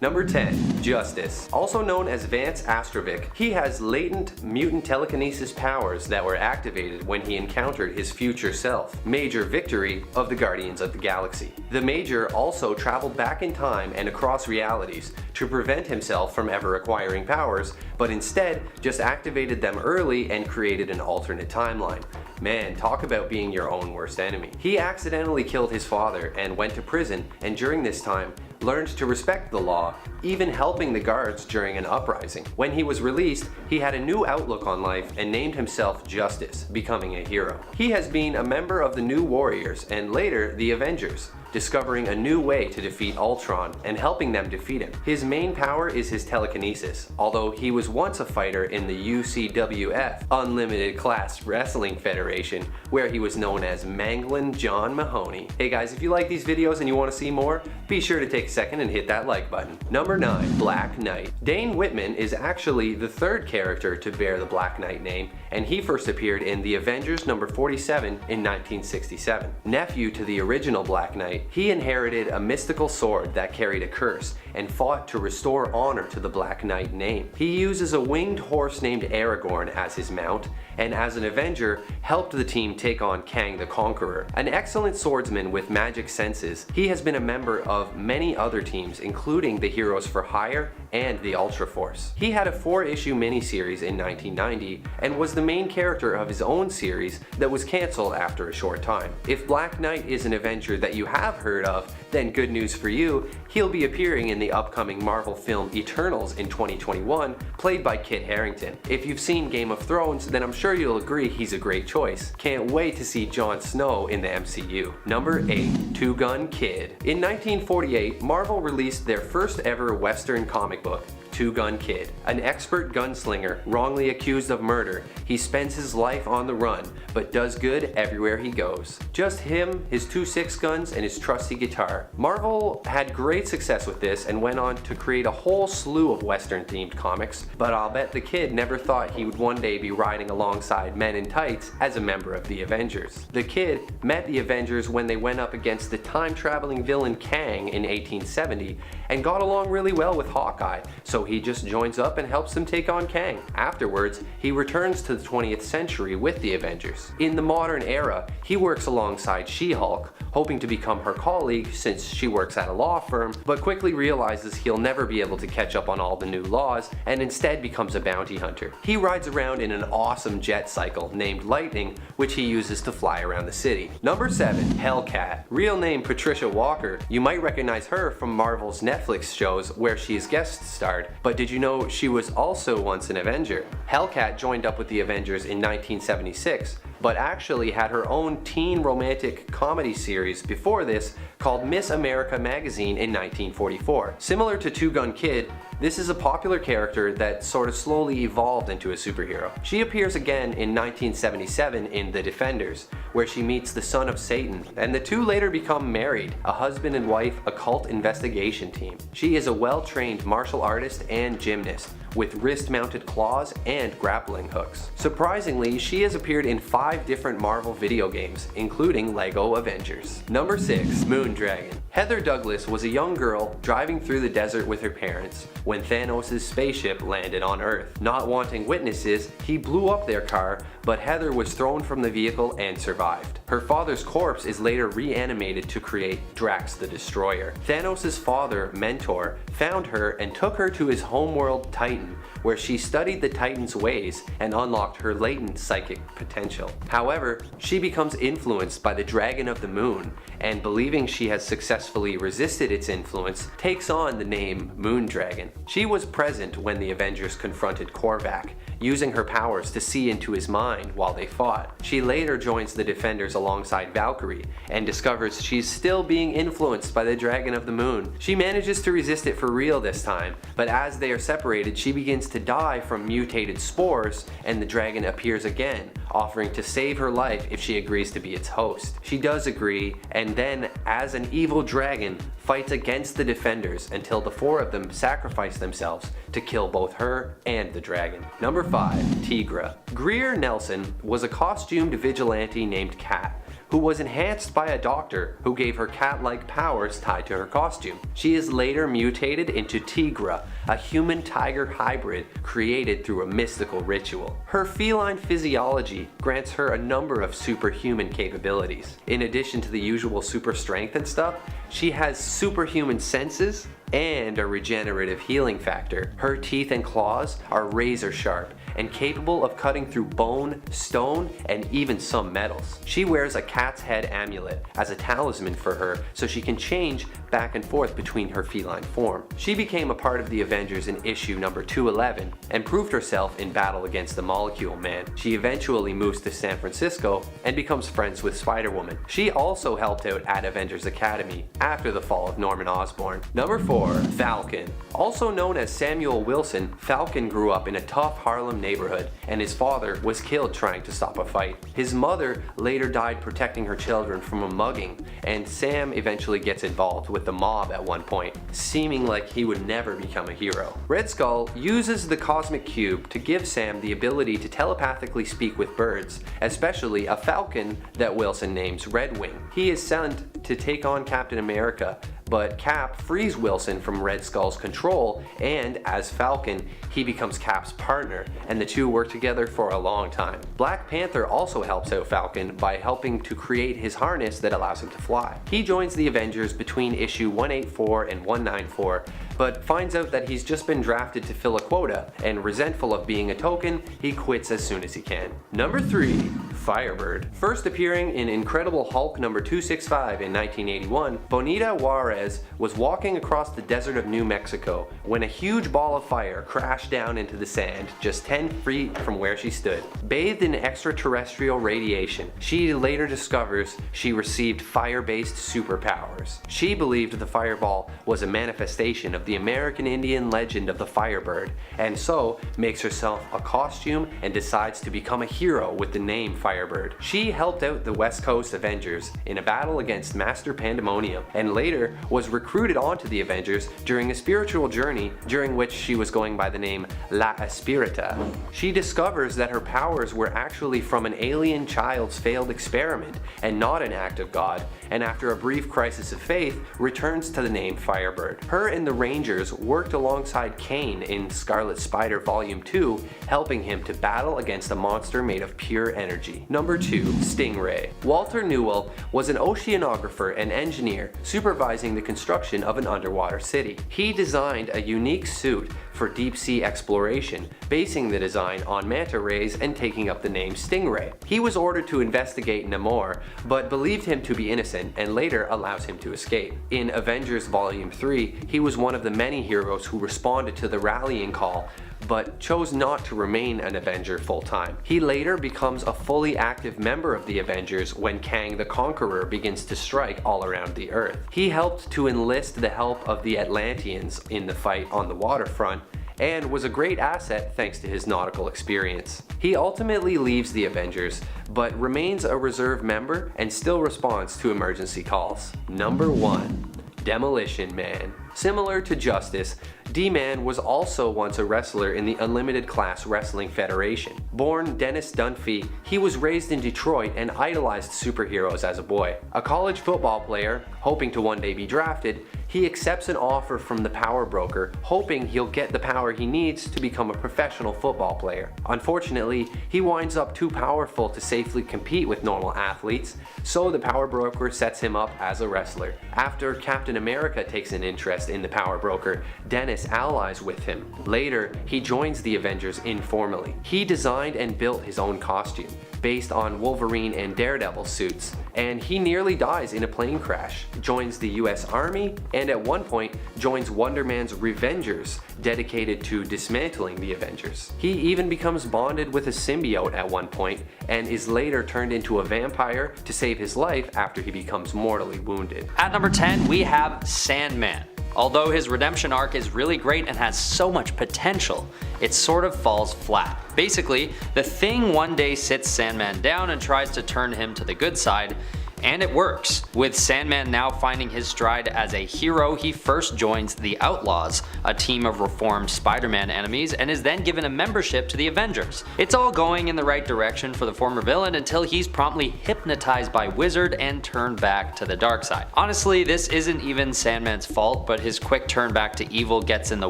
Number 10. Justice. Also known as Vance Astrovic, he has latent mutant telekinesis powers that were activated when he encountered his future self, Major Victory of the Guardians of the Galaxy. The Major also traveled back in time and across realities to prevent himself from ever acquiring powers, but instead just activated them early and created an alternate timeline. Man, talk about being your own worst enemy. He accidentally killed his father and went to prison, and during this time learned to respect the law, even helping the guards during an uprising. When he was released, he had a new outlook on life and named himself Justice, becoming a hero. He has been a member of the New Warriors and later the Avengers, discovering a new way to defeat Ultron and helping them defeat him. His main power is his telekinesis, although he was once a fighter in the UCWF, Unlimited Class Wrestling Federation, where he was known as Manglin' John Mahoney. Hey guys, if you like these videos and you want to see more, be sure to take a second and hit that like button. Number 9. Black Knight. Dane Whitman is actually the third character to bear the Black Knight name, and he first appeared in the Avengers number 47 in 1967. Nephew to the original Black Knight, he inherited a mystical sword that carried a curse and fought to restore honor to the Black Knight name. He uses a winged horse named Aragorn as his mount, and as an Avenger, helped the team take on Kang the Conqueror. An excellent swordsman with magic senses, he has been a member of many other teams, including the Heroes for Hire and the Ultra Force. He had a 4-issue miniseries in 1990 and was the main character of his own series that was cancelled after a short time. If Black Knight is an Avenger that you have heard of, then good news for you, he'll be appearing in the upcoming Marvel film Eternals in 2021, played by Kit Harington. If you've seen Game of Thrones, then I'm sure you'll agree he's a great choice. Can't wait to see Jon Snow in the MCU. Number 8. Two Gun Kid. In 1948, Marvel released their first ever Western comic book, Two Gun Kid. An expert gunslinger, wrongly accused of murder, he spends his life on the run, but does good everywhere he goes. Just him, his 2 6-guns, and his trusty guitar. Marvel had great success with this and went on to create a whole slew of Western-themed comics, but I'll bet the kid never thought he would one day be riding alongside men in tights as a member of the Avengers. The kid met the Avengers when they went up against the time-traveling villain Kang in 1870 and got along really well with Hawkeye, so he just joins up and helps them take on Kang. Afterwards, he returns to the 20th century with the Avengers. In the modern era, he works alongside She-Hulk, hoping to become her colleague since she works at a law firm, but quickly realizes he'll never be able to catch up on all the new laws and instead becomes a bounty hunter. He rides around in an awesome jet cycle named Lightning, which he uses to fly around the city. Number 7. HELLCAT. Real name Patricia Walker. You might recognize her from Marvel's Netflix shows where she's guest starred, but did you know she was also once an Avenger? HELLCAT joined up with the Avengers in 1976, but actually had her own teen romantic comedy series before this called Miss America Magazine in 1944. Similar to Two Gun Kid, this is a popular character that sort of slowly evolved into a superhero. She appears again in 1977 in The Defenders, where she meets the son of Satan, and the two later become married, a husband and wife occult investigation team. She is a well-trained martial artist and gymnast, with wrist-mounted claws and grappling hooks. Surprisingly, she has appeared in 5 different Marvel video games, including LEGO Avengers. Number 6. Moondragon. Heather Douglas was a young girl driving through the desert with her parents when Thanos' spaceship landed on Earth. Not wanting witnesses, he blew up their car, but Heather was thrown from the vehicle and survived. Her father's corpse is later reanimated to create Drax the Destroyer. Thanos' father, Mentor, found her and took her to his homeworld Titan, where she studied the Titan's ways and unlocked her latent psychic potential. However, she becomes influenced by the Dragon of the Moon, and believing she has successfully resisted its influence, takes on the name Moondragon. She was present when the Avengers confronted Korvac, using her powers to see into his mind while they fought. She later joins the Defenders alongside Valkyrie, and discovers she's still being influenced by the Dragon of the Moon. She manages to resist it for real this time, but as they are separated, she begins to die from mutated spores, and the dragon appears again, offering to save her life if she agrees to be its host. She does agree, and then, as an evil dragon, fights against the Defenders until the 4 of them sacrifice themselves to kill both her and the dragon. Number 5. Tigra. Greer Nelson was a costumed vigilante named Cat, who was enhanced by a doctor who gave her cat-like powers tied to her costume. She is later mutated into Tigra, a human-tiger hybrid created through a mystical ritual. Her feline physiology grants her a number of superhuman capabilities. In addition to the usual super strength and stuff, she has superhuman senses and a regenerative healing factor. Her teeth and claws are razor sharp and capable of cutting through bone, stone, and even some metals. She wears a cat's head amulet as a talisman for her so she can change back and forth between her feline form. She became a part of the Avengers in issue number 211 and proved herself in battle against the Molecule Man. She eventually moves to San Francisco and becomes friends with Spider-Woman. She also helped out at Avengers Academy after the fall of Norman Osborn. Number 4. Falcon. Also known as Samuel Wilson, Falcon grew up in a tough Harlem neighborhood, and his father was killed trying to stop a fight. His mother later died protecting her children from a mugging, and Sam eventually gets involved with the mob at one point, seeming like he would never become a hero. Red Skull uses the Cosmic Cube to give Sam the ability to telepathically speak with birds, especially a falcon that Wilson names Red Wing. He is sent to take on Captain America, but Cap frees Wilson from Red Skull's control, and as Falcon, he becomes Cap's partner, and the two work together for a long time. Black Panther also helps out Falcon by helping to create his harness that allows him to fly. He joins the Avengers between issue 184 and 194, but finds out that he's just been drafted to fill a quota, and resentful of being a token, he quits as soon as he can. Number 3. Firebird. First appearing in Incredible Hulk number 265 in 1981, Bonita Juarez was walking across the desert of New Mexico when a huge ball of fire crashed down into the sand just 10 feet from where she stood. Bathed in extraterrestrial radiation, she later discovers she received fire-based superpowers. She believed the fireball was a manifestation of the American Indian legend of the Firebird, and so makes herself a costume and decides to become a hero with the name Firebird. She helped out the West Coast Avengers in a battle against Master Pandemonium, and later was recruited onto the Avengers during a spiritual journey during which she was going by the name La Espirita. She discovers that her powers were actually from an alien child's failed experiment and not an act of God, and after a brief crisis of faith, returns to the name Firebird. Her and the Rangers worked alongside Kane in Scarlet Spider Volume 2, helping him to battle against a monster made of pure energy. Number 2. Stingray. Walter Newell was an oceanographer and engineer supervising the construction of an underwater city. He designed a unique suit for deep sea exploration, basing the design on manta rays and taking up the name Stingray. He was ordered to investigate Namor, but believed him to be innocent and later allows him to escape. In Avengers Volume 3, he was one of the many heroes who responded to the rallying call, but chose not to remain an Avenger full-time. He later becomes a fully active member of the Avengers when Kang the Conqueror begins to strike all around the Earth. He helped to enlist the help of the Atlanteans in the fight on the waterfront, and was a great asset thanks to his nautical experience. He ultimately leaves the Avengers, but remains a reserve member and still responds to emergency calls. Number 1. Demolition Man. Similar to Justice, D-Man was also once a wrestler in the Unlimited Class Wrestling Federation. Born Dennis Dunphy, he was raised in Detroit and idolized superheroes as a boy. A college football player, hoping to one day be drafted, he accepts an offer from the power broker, hoping he'll get the power he needs to become a professional football player. Unfortunately, he winds up too powerful to safely compete with normal athletes, so the power broker sets him up as a wrestler. After Captain America takes an interest in the power broker, Dennis allies with him. Later, he joins the Avengers informally. He designed and built his own costume, based on Wolverine and Daredevil suits, and he nearly dies in a plane crash, joins the US Army, and at one point joins Wonder Man's Revengers, dedicated to dismantling the Avengers. He even becomes bonded with a symbiote at one point, and is later turned into a vampire to save his life after he becomes mortally wounded. At number 10, we have Sandman. Although his redemption arc is really great and has so much potential, it sort of falls flat. Basically, the Thing one day sits Sandman down and tries to turn him to the good side, And it works, with Sandman now finding his stride as a hero. He first joins the Outlaws, a team of reformed Spider-Man enemies, and is then given a membership to the Avengers. It's all going in the right direction for the former villain until he's promptly hypnotized by Wizard and turned back to the dark side. Honestly, this isn't even Sandman's fault, but his quick turn back to evil gets in the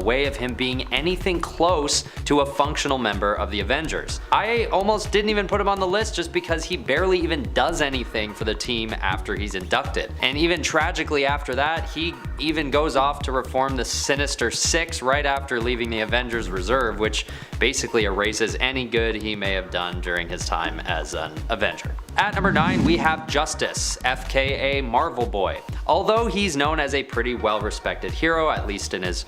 way of him being anything close to a functional member of the Avengers. I almost didn't even put him on the list just because he barely even does anything for the team after he's inducted. And even tragically after that, he even goes off to reform the Sinister Six right after leaving the Avengers Reserve, which basically erases any good he may have done during his time as an Avenger. At number 9, we have Justice, FKA Marvel Boy. Although he's known as a pretty well-respected hero, at least in his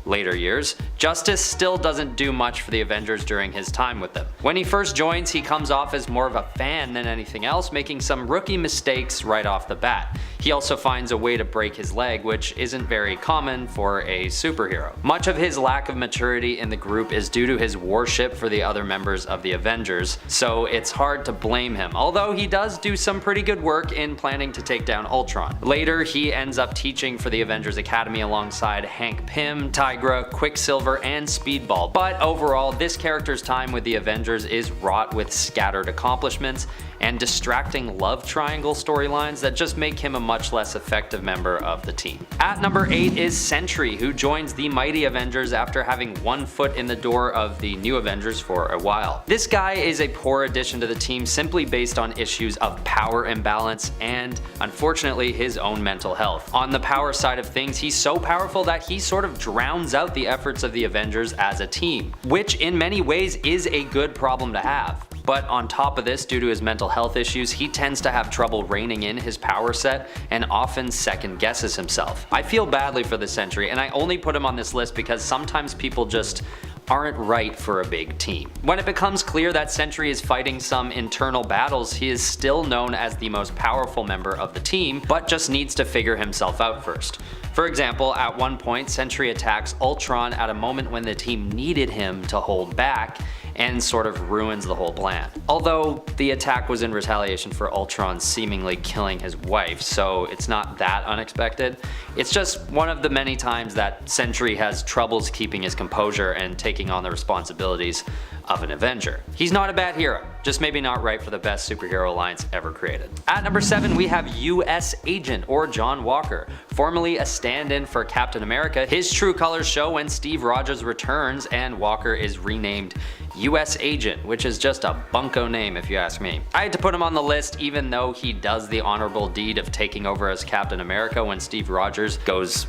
later years, Justice still doesn't do much for the Avengers during his time with them. When he first joins, he comes off as more of a fan than anything else, making some rookie mistakes right off the bat. He also finds a way to break his leg, which isn't very common for a superhero. Much of his lack of maturity in the group is due to his worship for the other members of the Avengers, so it's hard to blame him, although he does do some pretty good work in planning to take down Ultron. Later, he ends up teaching for the Avengers Academy alongside Hank Pym, Tigra, Quicksilver, and Speedball. But overall, this character's time with the Avengers is wrought with scattered accomplishments and distracting love triangle storylines that just make him a much less effective member of the team. At number 8 is Sentry, who joins the Mighty Avengers after having one foot in the door of the New Avengers for a while. This guy is a poor addition to the team simply based on issues of power imbalance and, unfortunately, his own mental health. On the power side of things, he's so powerful that he sort of drowns out the efforts of the Avengers as a team, which in many ways is a good problem to have. But on top of this, due to his mental health issues, he tends to have trouble reining in his power set and often second guesses himself. I feel badly for the Sentry, and I only put him on this list because sometimes people just aren't right for a big team. When it becomes clear that Sentry is fighting some internal battles, he is still known as the most powerful member of the team, but just needs to figure himself out first. For example, at one point, Sentry attacks Ultron at a moment when the team needed him to hold back, and sort of ruins the whole plan. Although the attack was in retaliation for Ultron seemingly killing his wife, so it's not that unexpected. It's just one of the many times that Sentry has troubles keeping his composure and taking on the responsibilities of an Avenger. He's not a bad hero, just maybe not right for the best superhero alliance ever created. At number 7, we have US Agent, or John Walker, formerly a stand-in for Captain America. His true colors show when Steve Rogers returns and Walker is renamed US Agent, which is just a bunko name if you ask me. I had to put him on the list even though he does the honorable deed of taking over as Captain America when Steve Rogers goes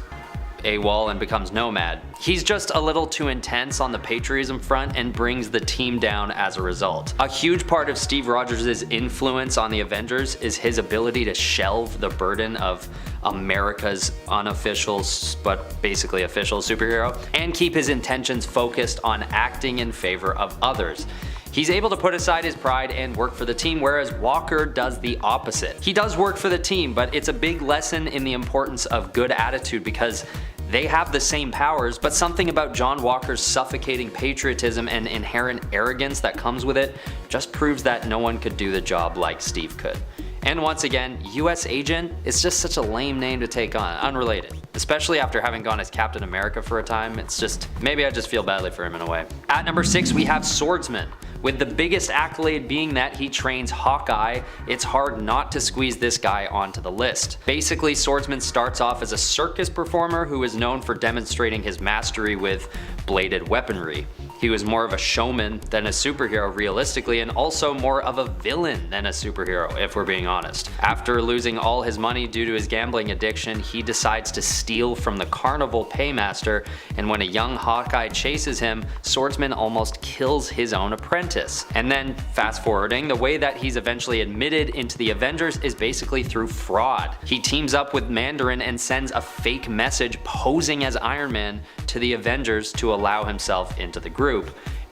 AWOL and becomes Nomad. He's just a little too intense on the patriotism front and brings the team down as a result. A huge part of Steve Rogers' influence on the Avengers is his ability to shelve the burden of America's unofficial but basically official superhero and keep his intentions focused on acting in favor of others. He's able to put aside his pride and work for the team, whereas Walker does the opposite. He does work for the team, but it's a big lesson in the importance of good attitude because they have the same powers, but something about John Walker's suffocating patriotism and inherent arrogance that comes with it just proves that no one could do the job like Steve could. And once again, US Agent is just such a lame name to take on, unrelated. Especially after having gone as Captain America for a time, it's just, maybe I just feel badly for him in a way. At number 6, we have Swordsman. With the biggest accolade being that he trains Hawkeye, it's hard not to squeeze this guy onto the list. Basically, Swordsman starts off as a circus performer who is known for demonstrating his mastery with bladed weaponry. He was more of a showman than a superhero realistically, and also more of a villain than a superhero if we're being honest. After losing all his money due to his gambling addiction, he decides to steal from the carnival paymaster, and when a young Hawkeye chases him, Swordsman almost kills his own apprentice. And then, fast forwarding, the way that he's eventually admitted into the Avengers is basically through fraud. He teams up with Mandarin and sends a fake message posing as Iron Man to the Avengers to allow himself into the group.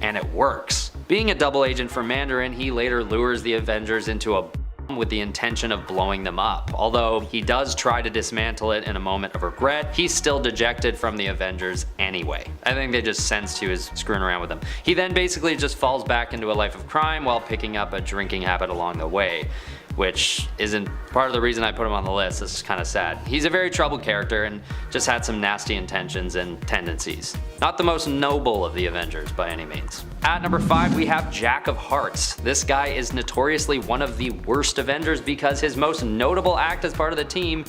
And it works. Being a double agent for Mandarin, he later lures the Avengers into a bomb with the intention of blowing them up. Although he does try to dismantle it in a moment of regret, he's still dejected from the Avengers anyway. I think they just sensed he was screwing around with them. He then basically just falls back into a life of crime while picking up a drinking habit along the way. which isn't part of the reason I put him on the list. This is kind of sad. He's a very troubled character and just had some nasty intentions and tendencies. Not the most noble of the Avengers by any means. At number 5 we have Jack of Hearts. This guy is notoriously one of the worst Avengers because his most notable act as part of the team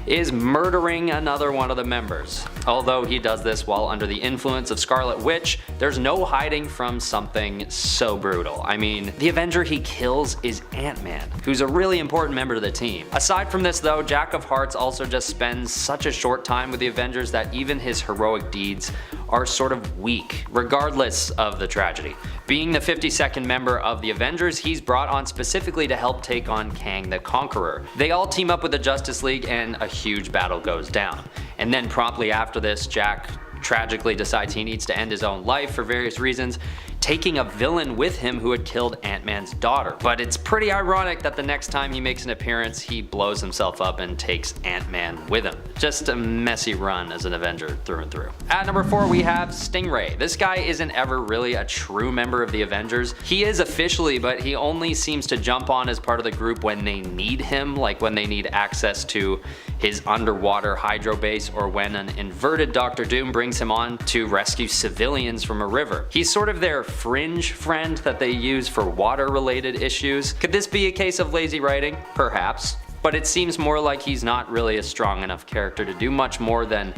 is murdering another one of the members. Although he does this while under the influence of Scarlet Witch, there's no hiding from something so brutal. I mean, the Avenger he kills is Ant-Man, who's a really important member of the team. Aside from this though, Jack of Hearts also just spends such a short time with the Avengers that even his heroic deeds are sort of weak, regardless of the tragedy. Being the 52nd member of the Avengers, he's brought on specifically to help take on Kang the Conqueror. They all team up with the Justice League and a huge battle goes down. And then promptly after this, Jack tragically decides he needs to end his own life for various reasons, taking a villain with him who had killed Ant-Man's daughter. But it's pretty ironic that the next time he makes an appearance, he blows himself up and takes Ant-Man with him. Just a messy run as an Avenger through and through. At number 4 we have Stingray. This guy isn't ever really a true member of the Avengers. He is officially, but he only seems to jump on as part of the group when they need him, like when they need access to his underwater hydro base or when an inverted Doctor Doom brings him on to rescue civilians from a river. He's sort of their fringe friend that they use for water related issues. Could this be a case of lazy writing? Perhaps. But it seems more like he's not really a strong enough character to do much more than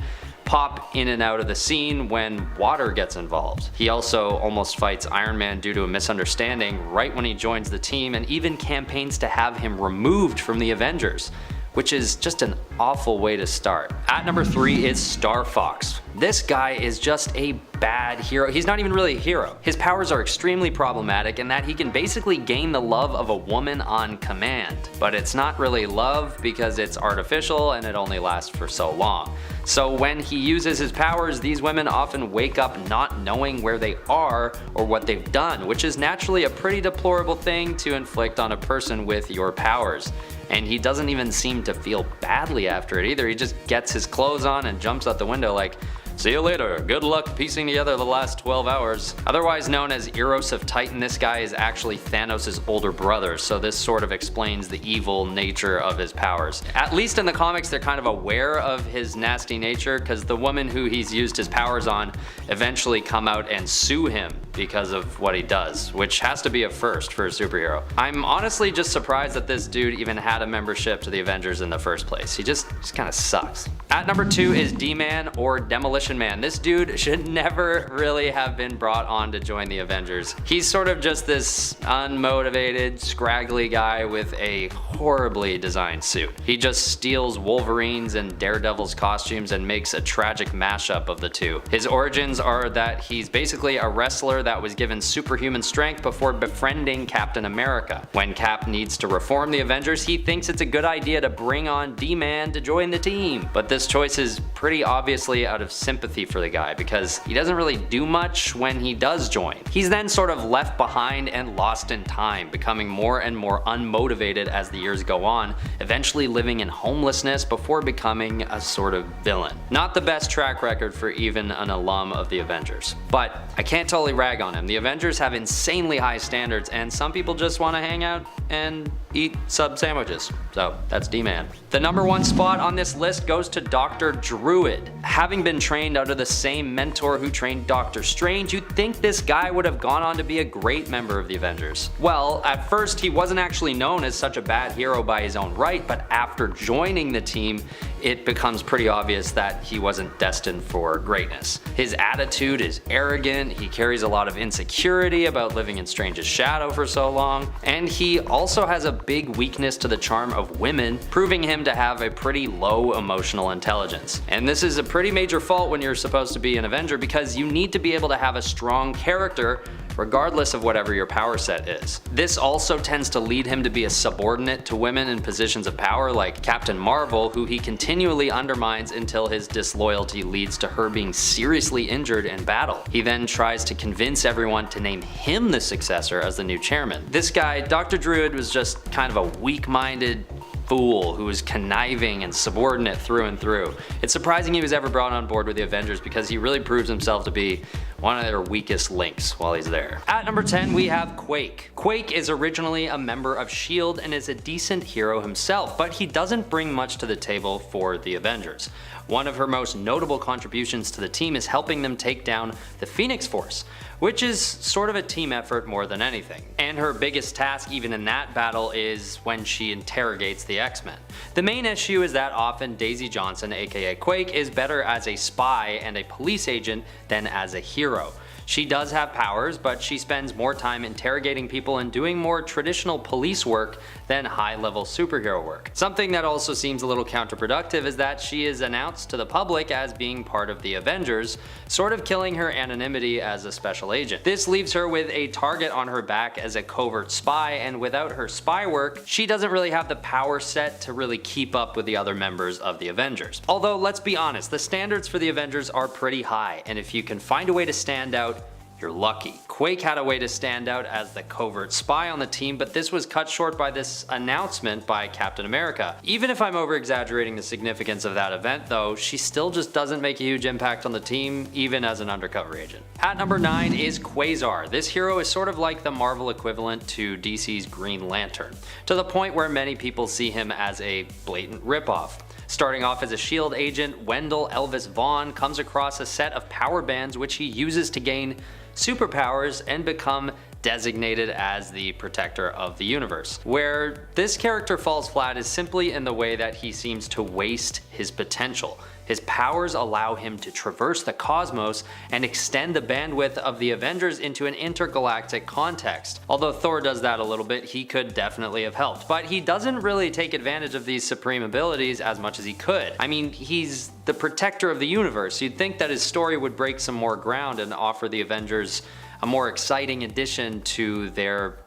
pop in and out of the scene when water gets involved. He also almost fights Iron Man due to a misunderstanding right when he joins the team and even campaigns to have him removed from the Avengers, which is just an awful way to start. At number 3 is STARFOX. This guy is just a bad hero. He's not even really a hero. His powers are extremely problematic in that he can basically gain the love of a woman on command. But it's not really love because it's artificial and it only lasts for so long. So when he uses his powers, these women often wake up not knowing where they are or what they've done, which is naturally a pretty deplorable thing to inflict on a person with your powers. And he doesn't even seem to feel badly after it either. He just gets his clothes on and jumps out the window like, "See you later, good luck piecing together the last 12 hours. Otherwise known as Eros of Titan, this guy is actually Thanos' older brother, so this sort of explains the evil nature of his powers. At least in the comics they're kind of aware of his nasty nature, because the woman who he's used his powers on eventually come out and sue him because of what he does, which has to be a first for a superhero. I'm honestly just surprised that this dude even had a membership to the Avengers in the first place. He just kind of sucks. At number 2 is D-Man or Demolition Man. This dude should never really have been brought on to join the Avengers. He's sort of just this unmotivated, scraggly guy with a horribly designed suit. He just steals Wolverine's and Daredevil's costumes and makes a tragic mashup of the two. His origins are that he's basically a wrestler that was given superhuman strength before befriending Captain America. When Cap needs to reform the Avengers, he thinks it's a good idea to bring on D-Man to join the team. But this choice is pretty obviously out of sympathy for the guy because he doesn't really do much when he does join. He's then sort of left behind and lost in time, becoming more and more unmotivated as the years go on, eventually living in homelessness before becoming a sort of villain. Not the best track record for even an alum of the Avengers. But I can't totally rag on him. The Avengers have insanely high standards and some people just want to hang out and eat sub sandwiches. So that's D-Man. The number 1 spot on this list goes to Dr. Druid. Having been trained under the same mentor who trained Doctor Strange, you'd think this guy would have gone on to be a great member of the Avengers. Well, at first he wasn't actually known as such a bad hero by his own right, but after joining the team, it becomes pretty obvious that he wasn't destined for greatness. His attitude is arrogant, he carries a lot of insecurity about living in Strange's shadow for so long, and he also has a big weakness to the charm of women, proving him to have a pretty low emotional intelligence. And this is a pretty major fault when you're supposed to be an Avenger because you need to be able to have a strong character regardless of whatever your power set is. This also tends to lead him to be a subordinate to women in positions of power like Captain Marvel, who he continually undermines until his disloyalty leads to her being seriously injured in battle. He then tries to convince everyone to name him the successor as the new chairman. This guy, Dr. Druid, was just kind of a weak-minded fool who was conniving and subordinate through and through. It's surprising he was ever brought on board with the Avengers because he really proves himself to be one of their weakest links while he's there. At number 10 we have Quake. Quake is originally a member of S.H.I.E.L.D. and is a decent hero himself, but he doesn't bring much to the table for the Avengers. One of her most notable contributions to the team is helping them take down the Phoenix Force, which is sort of a team effort more than anything. And her biggest task even in that battle is when she interrogates the X-Men. The main issue is that often Daisy Johnson, aka Quake, is better as a spy and a police agent than as a hero. She does have powers, but she spends more time interrogating people and doing more traditional police work than high-level superhero work. Something that also seems a little counterproductive is that she is announced to the public as being part of the Avengers, sort of killing her anonymity as a special agent. This leaves her with a target on her back as a covert spy, and without her spy work, she doesn't really have the power set to really keep up with the other members of the Avengers. Although, let's be honest, the standards for the Avengers are pretty high, and if you can find a way to stand out, you're lucky. Quake had a way to stand out as the covert spy on the team, but this was cut short by this announcement by Captain America. Even if I'm over exaggerating the significance of that event though, she still just doesn't make a huge impact on the team, even as an undercover agent. At number 9 is Quasar. This hero is sort of like the Marvel equivalent to DC's Green Lantern, to the point where many people see him as a blatant ripoff. Starting off as a S.H.I.E.L.D. agent, Wendell Elvis Vaughn comes across a set of power bands which he uses to gain superpowers and become designated as the protector of the universe. Where this character falls flat is simply in the way that he seems to waste his potential. His powers allow him to traverse the cosmos and extend the bandwidth of the Avengers into an intergalactic context. Although Thor does that a little bit, he could definitely have helped. But he doesn't really take advantage of these supreme abilities as much as he could. I mean, he's the protector of the universe. You'd think that his story would break some more ground and offer the Avengers a more exciting addition to their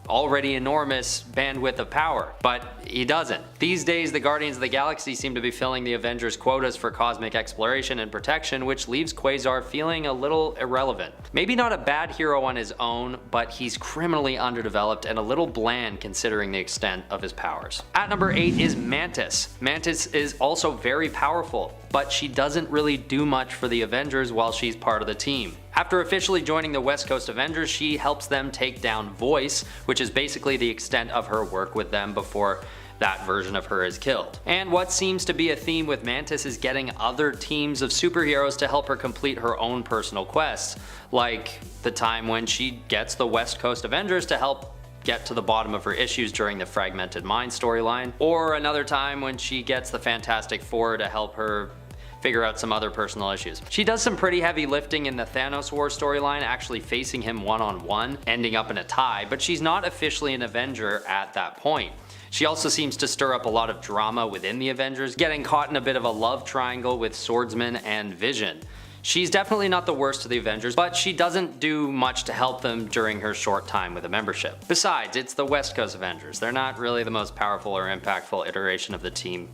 already enormous bandwidth of power, but he doesn't. These days, the Guardians of the Galaxy seem to be filling the Avengers' quotas for cosmic exploration and protection, which leaves Quasar feeling a little irrelevant. Maybe not a bad hero on his own, but he's criminally underdeveloped and a little bland considering the extent of his powers. At number 8 is Mantis. Mantis is also very powerful, but she doesn't really do much for the Avengers while she's part of the team. After officially joining the West Coast Avengers, she helps them take down Voice, which is basically the extent of her work with them before that version of her is killed. And what seems to be a theme with Mantis is getting other teams of superheroes to help her complete her own personal quests, like the time when she gets the West Coast Avengers to help get to the bottom of her issues during the Fragmented Mind storyline, or another time when she gets the Fantastic Four to help her figure out some other personal issues. She does some pretty heavy lifting in the Thanos War storyline, actually facing him one-on-one, ending up in a tie, but she's not officially an Avenger at that point. She also seems to stir up a lot of drama within the Avengers, getting caught in a bit of a love triangle with Swordsman and Vision. She's definitely not the worst of the Avengers, but she doesn't do much to help them during her short time with the membership. Besides, it's the West Coast Avengers. They're not really the most powerful or impactful iteration of the team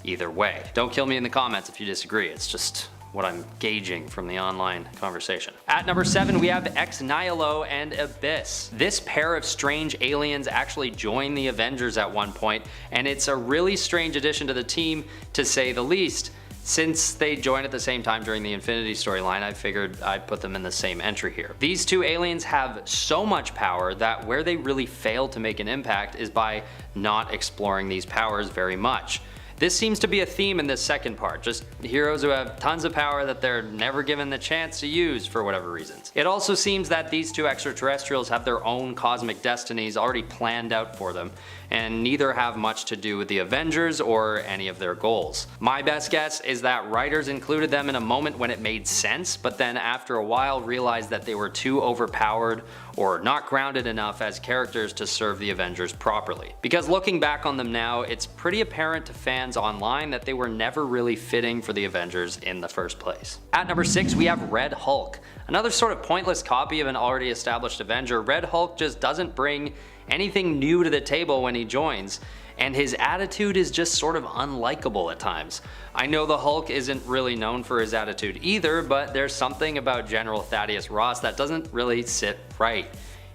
either way. Don't kill me in the comments if you disagree, it's just what I'm gauging from the online conversation. At number 7 we have Ex Nihilo and Abyss. This pair of strange aliens actually join the Avengers at one point, and it's a really strange addition to the team to say the least. Since they joined at the same time during the Infinity storyline, I figured I'd put them in the same entry here. These two aliens have so much power that where they really fail to make an impact is by not exploring these powers very much. This seems to be a theme in this second part, just heroes who have tons of power that they're never given the chance to use for whatever reasons. It also seems that these two extraterrestrials have their own cosmic destinies already planned out for them, and neither have much to do with the Avengers or any of their goals. My best guess is that writers included them in a moment when it made sense, but then after a while realized that they were too overpowered or not grounded enough as characters to serve the Avengers properly. Because looking back on them now, it's pretty apparent to fans online that they were never really fitting for the Avengers in the first place. At number 6 we have Red Hulk. Another sort of pointless copy of an already established Avenger. Red Hulk just doesn't bring anything new to the table when he joins, and his attitude is just sort of unlikable at times. I know the Hulk isn't really known for his attitude either, but there's something about General Thaddeus Ross that doesn't really sit right.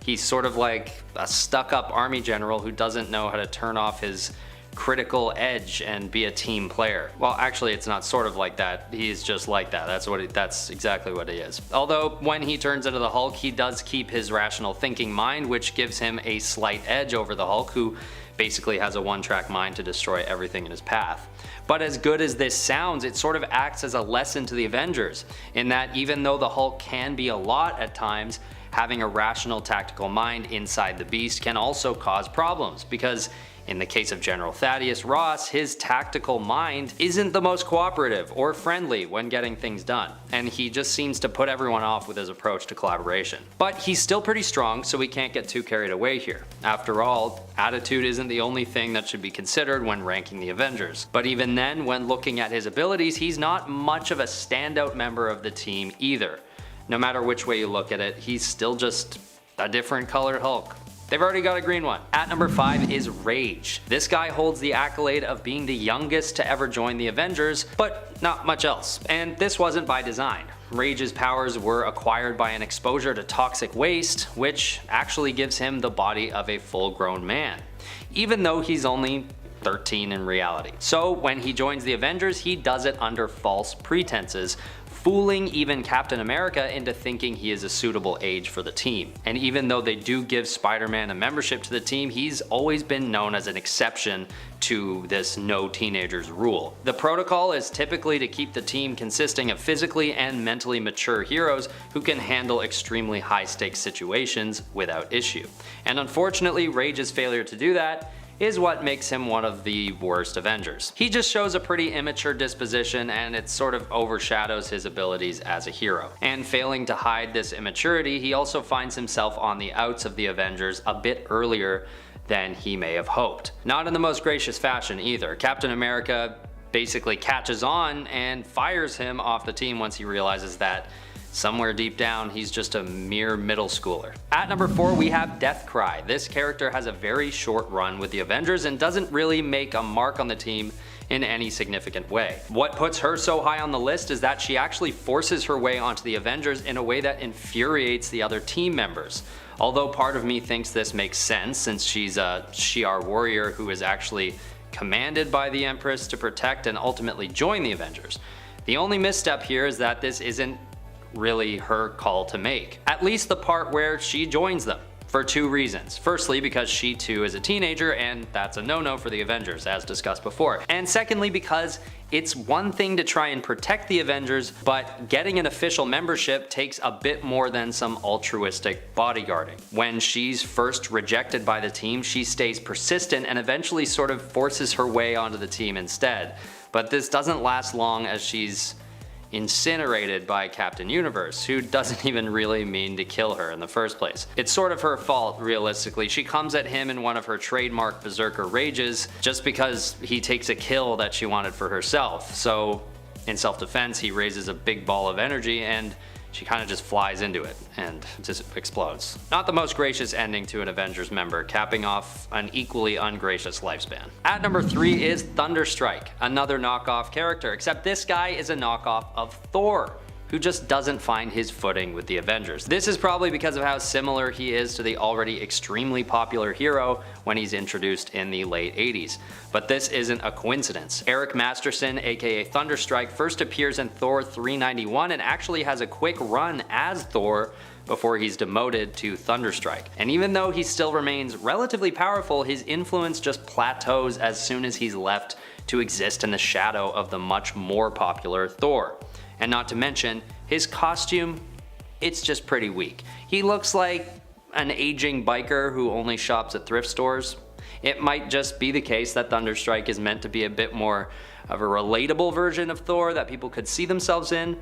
He's sort of like a stuck-up army general who doesn't know how to turn off his critical edge and be a team player. Well, actually it's not sort of like that, he's just like that. That's exactly what he is. Although when he turns into the Hulk, he does keep his rational thinking mind, which gives him a slight edge over the Hulk, who basically has a one-track mind to destroy everything in his path. But as good as this sounds, it sort of acts as a lesson to the Avengers, in that even though the Hulk can be a lot at times, having a rational tactical mind inside the beast can also cause problems, because in the case of General Thaddeus Ross, his tactical mind isn't the most cooperative or friendly when getting things done, and he just seems to put everyone off with his approach to collaboration. But he's still pretty strong, so we can't get too carried away here. After all, attitude isn't the only thing that should be considered when ranking the Avengers. But even then, when looking at his abilities, he's not much of a standout member of the team either. No matter which way you look at it, he's still just a different colored Hulk. They've already got a green one. At number 5 is Rage. This guy holds the accolade of being the youngest to ever join the Avengers, but not much else. And this wasn't by design. Rage's powers were acquired by an exposure to toxic waste, which actually gives him the body of a full-grown man, even though he's only 13 in reality. So when he joins the Avengers, he does it under false pretenses, fooling even Captain America into thinking he is a suitable age for the team. And even though they do give Spider-Man a membership to the team, he's always been known as an exception to this no teenagers rule. The protocol is typically to keep the team consisting of physically and mentally mature heroes who can handle extremely high stakes situations without issue. And unfortunately, Rage's failure to do that is what makes him one of the worst Avengers. He just shows a pretty immature disposition, and it sort of overshadows his abilities as a hero. And failing to hide this immaturity, he also finds himself on the outs of the Avengers a bit earlier than he may have hoped. Not in the most gracious fashion either. Captain America basically catches on and fires him off the team once he realizes that somewhere deep down, he's just a mere middle schooler. At number 4, we have Deathcry. This character has a very short run with the Avengers and doesn't really make a mark on the team in any significant way. What puts her so high on the list is that she actually forces her way onto the Avengers in a way that infuriates the other team members. Although part of me thinks this makes sense, since she's a Shi'ar warrior who is actually commanded by the Empress to protect and ultimately join the Avengers. The only misstep here is that this isn't really her call to make. At least the part where she joins them, for 2 reasons. Firstly, because she too is a teenager, and that's a no-no for the Avengers, as discussed before. And secondly, because it's one thing to try and protect the Avengers, but getting an official membership takes a bit more than some altruistic bodyguarding. When she's first rejected by the team, she stays persistent and eventually sort of forces her way onto the team instead. But this doesn't last long, as she's incinerated by Captain Universe, who doesn't even really mean to kill her in the first place. It's sort of her fault, realistically. She comes at him in one of her trademark berserker rages just because he takes a kill that she wanted for herself. So in self-defense, he raises a big ball of energy and she kind of just flies into it and just explodes. Not the most gracious ending to an Avengers member, capping off an equally ungracious lifespan. At number 3 is Thunderstrike, another knockoff character, except this guy is a knockoff of Thor, who just doesn't find his footing with the Avengers. This is probably because of how similar he is to the already extremely popular hero when he's introduced in the late 80s. But this isn't a coincidence. Eric Masterson, aka Thunderstrike, first appears in Thor 391 and actually has a quick run as Thor before he's demoted to Thunderstrike. And even though he still remains relatively powerful, his influence just plateaus as soon as he's left to exist in the shadow of the much more popular Thor. And not to mention, his costume, it's just pretty weak. He looks like an aging biker who only shops at thrift stores. It might just be the case that Thunderstrike is meant to be a bit more of a relatable version of Thor that people could see themselves in,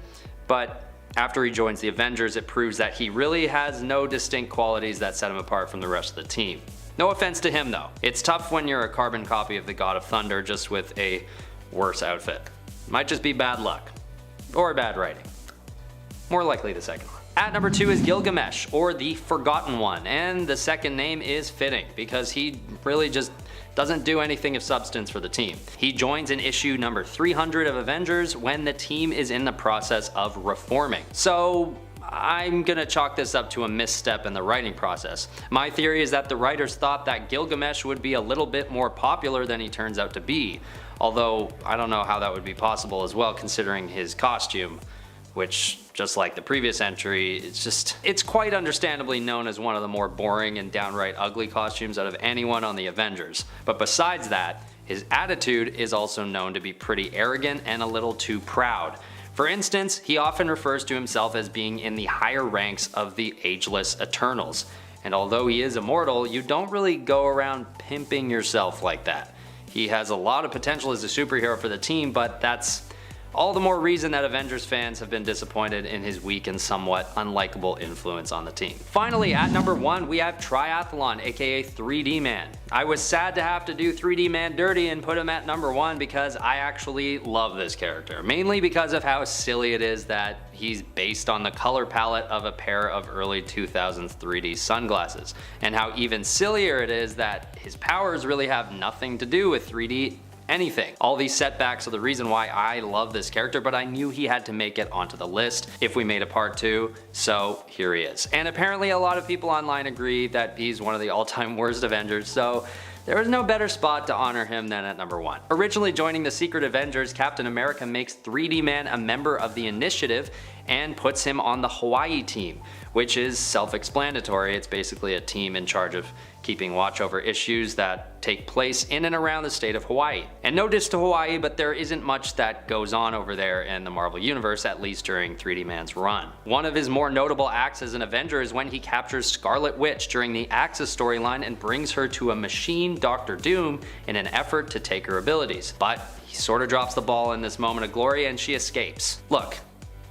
but after he joins the Avengers, it proves that he really has no distinct qualities that set him apart from the rest of the team. No offense to him though. It's tough when you're a carbon copy of the God of Thunder just with a worse outfit. Might just be bad luck. Or bad writing. More likely the second one. At number 2 is Gilgamesh, or the Forgotten One, and the second name is fitting because he really just doesn't do anything of substance for the team. He joins in issue number 300 of Avengers when the team is in the process of reforming. So I'm gonna chalk this up to a misstep in the writing process. My theory is that the writers thought that Gilgamesh would be a little bit more popular than he turns out to be, although I don't know how that would be possible as well considering his costume, which, just like the previous entry, it's quite understandably known as one of the more boring and downright ugly costumes out of anyone on the Avengers. But besides that, his attitude is also known to be pretty arrogant and a little too proud. For instance, he often refers to himself as being in the higher ranks of the ageless Eternals. And although he is immortal, you don't really go around pimping yourself like that. He has a lot of potential as a superhero for the team, but that's all the more reason that Avengers fans have been disappointed in his weak and somewhat unlikable influence on the team. Finally, at number 1, we have Triathlon, aka 3D Man. I was sad to have to do 3D Man dirty and put him at number 1 because I actually love this character, mainly because of how silly it is that he's based on the color palette of a pair of early 2000s 3D sunglasses, and how even sillier it is that his powers really have nothing to do with 3D anything. All these setbacks are the reason why I love this character, but I knew he had to make it onto the list if we made a part 2, so here he is. And apparently a lot of people online agree that he's one of the all-time worst Avengers, so there was no better spot to honor him than at number 1. Originally joining the Secret Avengers, Captain America makes 3D Man a member of the Initiative and puts him on the Hawaii team, which is self-explanatory. It's basically a team in charge of keeping watch over issues that take place in and around the state of Hawaii. And no diss to Hawaii, but there isn't much that goes on over there in the Marvel Universe, at least during 3D Man's run. One of his more notable acts as an Avenger is when he captures Scarlet Witch during the Axis storyline and brings her to a machine, Doctor Doom, in an effort to take her abilities. But he sort of drops the ball in this moment of glory and she escapes. Look,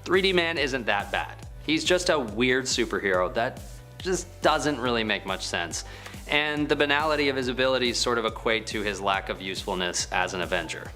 3D Man isn't that bad. He's just a weird superhero that just doesn't really make much sense. And the banality of his abilities sort of equate to his lack of usefulness as an Avenger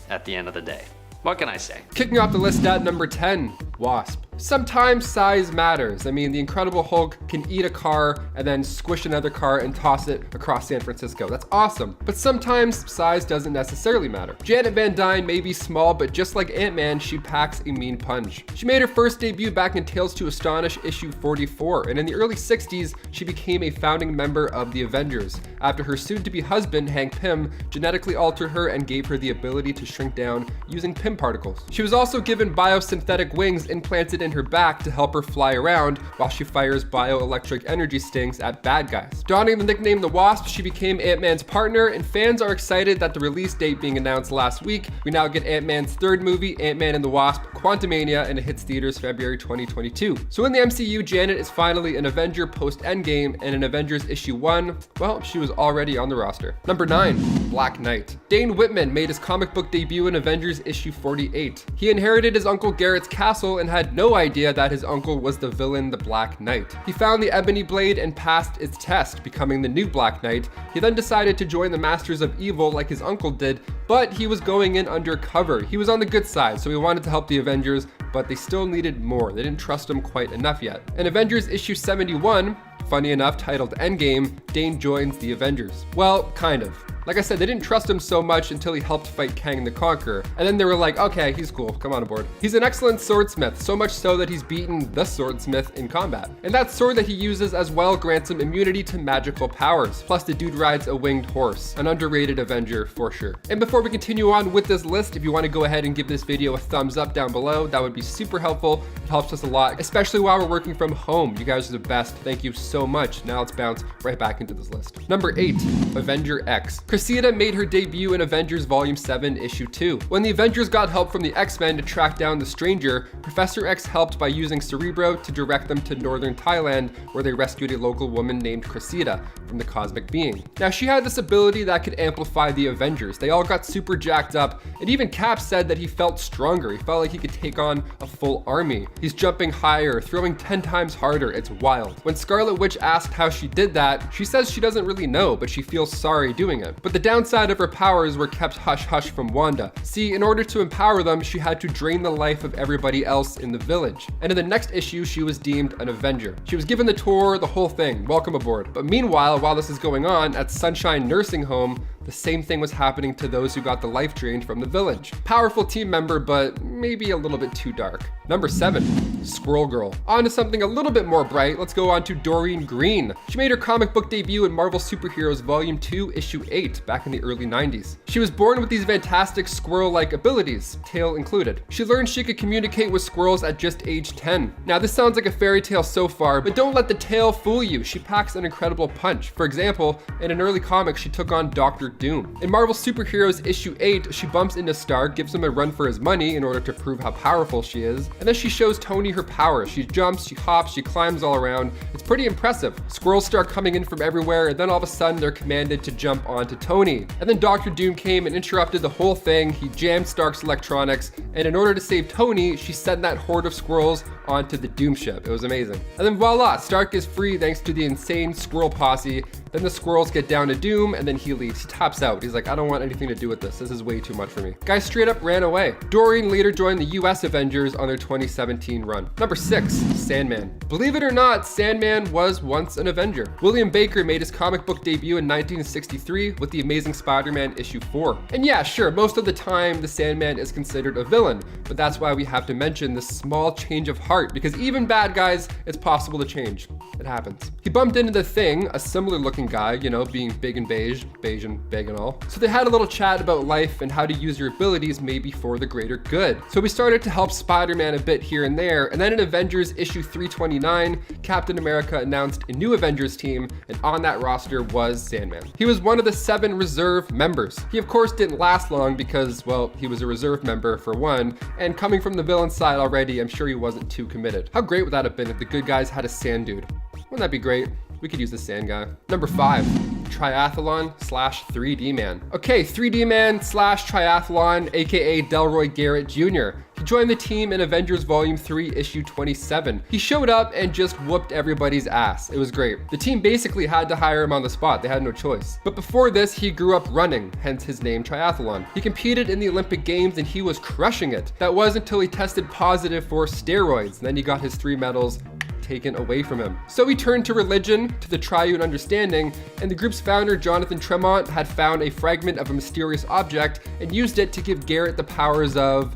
at the end of the day. What can I say? Kicking off the list at number 10, Wasp. Sometimes size matters. I mean, the Incredible Hulk can eat a car and then squish another car and toss it across San Francisco. That's awesome. But sometimes size doesn't necessarily matter. Janet Van Dyne may be small, but just like Ant-Man, she packs a mean punch. She made her first debut back in Tales to Astonish issue 44, and in the early 60s, she became a founding member of the Avengers. After her soon-to-be husband, Hank Pym, genetically altered her and gave her the ability to shrink down using Pym particles. She was also given biosynthetic wings implanted in her back to help her fly around while she fires bioelectric energy stings at bad guys. Donning the nickname the Wasp, she became Ant-Man's partner, and fans are excited that the release date being announced last week, we now get Ant-Man's third movie, Ant-Man and the Wasp: Quantumania, and it hits theaters February 2022. So in the MCU, Janet is finally an Avenger post-Endgame, and in Avengers issue 1, well, she was already on the roster. Number 9, Black Knight. Dane Whitman made his comic book debut in Avengers issue 48. He inherited his uncle Garrett's castle and had no idea that his uncle was the villain, the Black Knight. He found the Ebony Blade and passed its test, becoming the new Black Knight. He then decided to join the Masters of Evil like his uncle did, but he was going in undercover. He was on the good side, so he wanted to help the Avengers, but they still needed more. They didn't trust him quite enough yet. In Avengers issue 71, funny enough, titled Endgame, Dane joins the Avengers. Well, kind of. Like I said, they didn't trust him so much until he helped fight Kang the Conqueror, and then they were like, okay, he's cool, come on aboard. He's an excellent swordsmith, so much so that he's beaten the swordsmith in combat. And that sword that he uses as well grants him immunity to magical powers. Plus the dude rides a winged horse, an underrated Avenger for sure. And before we continue on with this list, if you want to go ahead and give this video a thumbs up down below, that would be super helpful. It helps us a lot, especially while we're working from home. You guys are the best. Thank you so much. Now let's bounce right back into this list. Number 8, Avenger X. Cressida made her debut in Avengers Volume 7, Issue 2. When the Avengers got help from the X-Men to track down the Stranger, Professor X helped by using Cerebro to direct them to northern Thailand, where they rescued a local woman named Cressida from the cosmic being. Now, she had this ability that could amplify the Avengers. They all got super jacked up, and even Cap said that he felt stronger. He felt like he could take on a full army. He's jumping higher, throwing 10 times harder. It's wild. When Scarlet Witch asked how she did that, she says she doesn't really know, but she feels sorry doing it. But the downside of her powers were kept hush-hush from Wanda. See, in order to empower them, she had to drain the life of everybody else in the village. And in the next issue, she was deemed an Avenger. She was given the tour, the whole thing. Welcome aboard. But meanwhile, while this is going on, at Sunshine Nursing Home, The same thing was happening to those who got the life drained from the village. Powerful team member, but maybe a little bit too dark. Number 7, Squirrel Girl. On to something a little bit more bright, let's go on to Doreen Green. She made her comic book debut in Marvel Superheroes Volume 2, Issue 8, back in the early 90s. She was born with these fantastic squirrel-like abilities, tail included. She learned she could communicate with squirrels at just age 10. Now this sounds like a fairy tale so far, but don't let the tail fool you. She packs an incredible punch. For example, in an early comic, she took on Dr. Doom. In Marvel Superheroes Issue 8, she bumps into Stark, gives him a run for his money in order to prove how powerful she is, and then she shows Tony her power. She jumps, she hops, she climbs all around. It's pretty impressive. Squirrels start coming in from everywhere, and then all of a sudden they're commanded to jump onto Tony. And then Dr. Doom came and interrupted the whole thing. He jammed Stark's electronics, and in order to save Tony, she sent that horde of squirrels onto the Doom ship. It was amazing. And then voila, Stark is free thanks to the insane squirrel posse. Then the squirrels get down to Doom, and then he leaves. He taps out. He's like, I don't want anything to do with this. This is way too much for me. Guy straight up ran away. Doreen later joined the US Avengers on their 2017 run. Number 6, Sandman. Believe it or not, Sandman was once an Avenger. William Baker made his comic book debut in 1963 with The Amazing Spider-Man issue 4. And yeah, sure, most of the time the Sandman is considered a villain, but that's why we have to mention this small change of heart, because even bad guys, it's possible to change. It happens. He bumped into the Thing, a similar looking guy, you know, being big and beige and big and all. So they had a little chat about life and how to use your abilities maybe for the greater good. So we started to help Spider-Man a bit here and there, and then in Avengers issue 329, Captain America announced a new Avengers team, and on that roster was Sandman. He was one of the 7 reserve members. He of course didn't last long because, well, he was a reserve member for one, and coming from the villain side already, I'm sure he wasn't too committed. How great would that have been if the good guys had a sand dude? Wouldn't that be great? We could use the sand guy. Number 5, triathlon / 3D man. Okay, 3D man / triathlon, aka Delroy Garrett Jr. He joined the team in Avengers Volume 3, Issue 27. He showed up and just whooped everybody's ass. It was great. The team basically had to hire him on the spot. They had no choice. But before this, he grew up running, hence his name Triathlon. He competed in the Olympic Games and he was crushing it. That was until he tested positive for steroids. And then he got his 3 medals taken away from him. So he turned to religion, to the triune understanding, and the group's founder, Jonathan Tremont, had found a fragment of a mysterious object and used it to give Garrett the powers of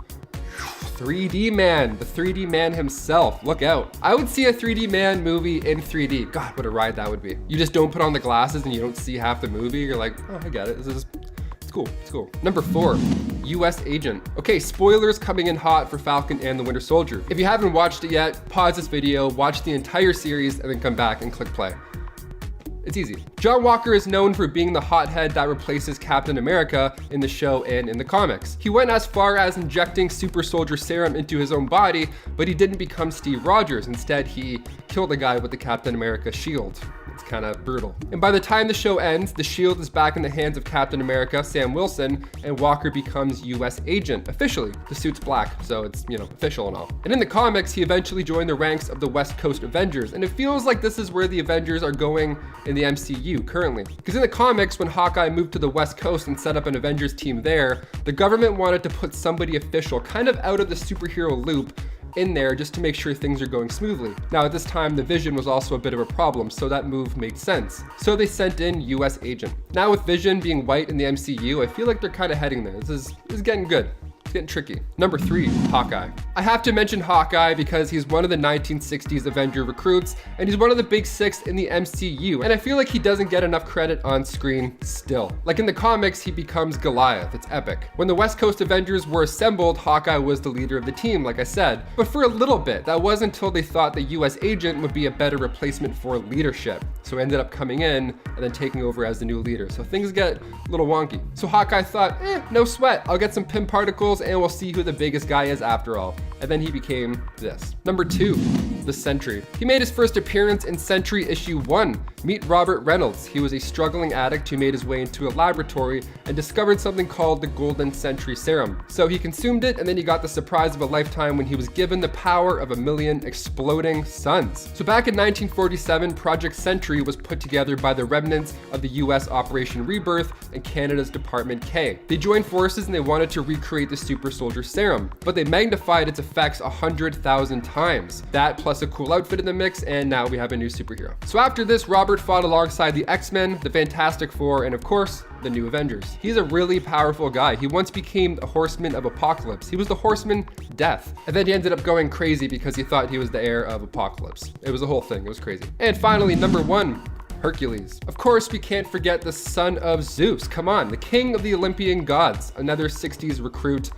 3D man, the 3D man himself. Look out. I would see a 3D man movie in 3D. God, what a ride that would be. You just don't put on the glasses and you don't see half the movie. You're like, oh, I get it. It's cool. It's cool. Number 4, US agent. Okay, spoilers coming in hot for Falcon and the Winter Soldier. If you haven't watched it yet, pause this video, watch the entire series, and then come back and click play. It's easy. John Walker is known for being the hothead that replaces Captain America in the show and in the comics. He went as far as injecting super soldier serum into his own body, but he didn't become Steve Rogers. Instead, he killed a guy with the Captain America shield. It's kind of brutal. And by the time the show ends, the shield is back in the hands of Captain America, Sam Wilson, and Walker becomes US agent, officially. The suit's black, so it's, you know, official and all. And in the comics, he eventually joined the ranks of the West Coast Avengers, and it feels like this is where the Avengers are going in the MCU currently. Because in the comics, when Hawkeye moved to the West Coast and set up an Avengers team there, the government wanted to put somebody official, kind of out of the superhero loop, in there just to make sure things are going smoothly. Now at this time, the Vision was also a bit of a problem, so that move made sense. So they sent in US agent. Now with Vision being white in the MCU, I feel like they're kind of heading there. This is getting good. It's getting tricky. Number 3, Hawkeye. I have to mention Hawkeye because he's one of the 1960s Avenger recruits, and he's one of the big 6 in the MCU, and I feel like he doesn't get enough credit on screen still. Like in the comics, he becomes Goliath. It's epic. When the West Coast Avengers were assembled, Hawkeye was the leader of the team, like I said. But for a little bit, that was until they thought the US agent would be a better replacement for leadership. So he ended up coming in and then taking over as the new leader. So things get a little wonky. So Hawkeye thought, no sweat. I'll get some Pym particles and we'll see who the biggest guy is after all. And then he became this. Number 2, the Sentry. He made his first appearance in Sentry issue 1. Meet Robert Reynolds. He was a struggling addict who made his way into a laboratory and discovered something called the Golden Sentry Serum. So he consumed it, and then he got the surprise of a lifetime when he was given the power of 1,000,000 exploding suns. So back in 1947, Project Sentry was put together by the remnants of the US Operation Rebirth and Canada's Department K. They joined forces and they wanted to recreate the super soldier serum, but they magnified its effects 100,000 times. That plus a cool outfit in the mix, and now we have a new superhero. So after this, Robert FIREBIRD fought alongside the X-Men, the Fantastic Four, and of course, the New Avengers. He's a really powerful guy. He once became a Horseman of Apocalypse. He was the Horseman Death. And then he ended up going crazy because he thought he was the heir of Apocalypse. It was a whole thing. It was crazy. And finally, number 1. Hercules. Of course, we can't forget the son of Zeus. Come on, the king of the Olympian gods. Another 60s recruit,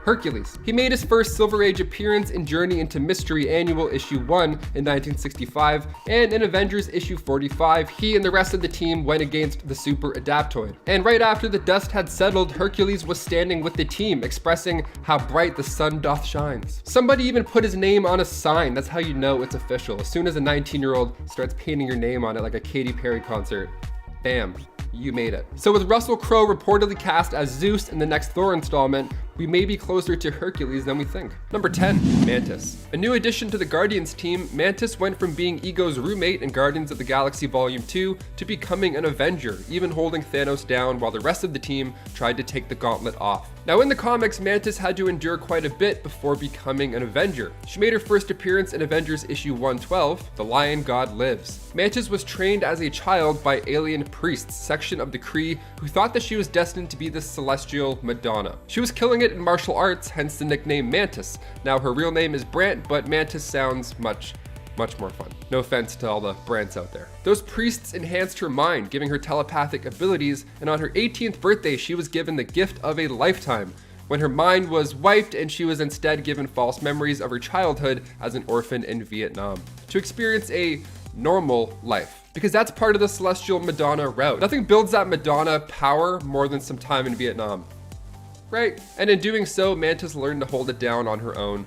Hercules. He made his first Silver Age appearance in Journey into Mystery Annual Issue 1 in 1965, and in Avengers Issue 45, he and the rest of the team went against the Super Adaptoid. And right after the dust had settled, Hercules was standing with the team, expressing how bright the sun doth shines. Somebody even put his name on a sign. That's how you know it's official. As soon as a 19-year-old starts painting your name on it like a Katy Perry concert, bam, you made it. So with Russell Crowe reportedly cast as Zeus in the next Thor installment, we may be closer to Hercules than we think. Number 10, Mantis. A new addition to the Guardians team, Mantis went from being Ego's roommate in Guardians of the Galaxy Volume 2 to becoming an Avenger, even holding Thanos down while the rest of the team tried to take the gauntlet off. Now in the comics, Mantis had to endure quite a bit before becoming an Avenger. She made her first appearance in Avengers issue 112, The Lion God Lives. Mantis was trained as a child by alien priests, section of the Kree, who thought that she was destined to be the celestial Madonna. She was killing it in martial arts, hence the nickname Mantis. Now her real name is Brant, but Mantis sounds much more fun. No offense to all the Brants out there. Those priests enhanced her mind, giving her telepathic abilities, and on her 18th birthday, she was given the gift of a lifetime, when her mind was wiped and she was instead given false memories of her childhood as an orphan in Vietnam, to experience a normal life. Because that's part of the celestial Madonna route. Nothing builds that Madonna power more than some time in Vietnam, right? And in doing so, Mantis learned to hold it down on her own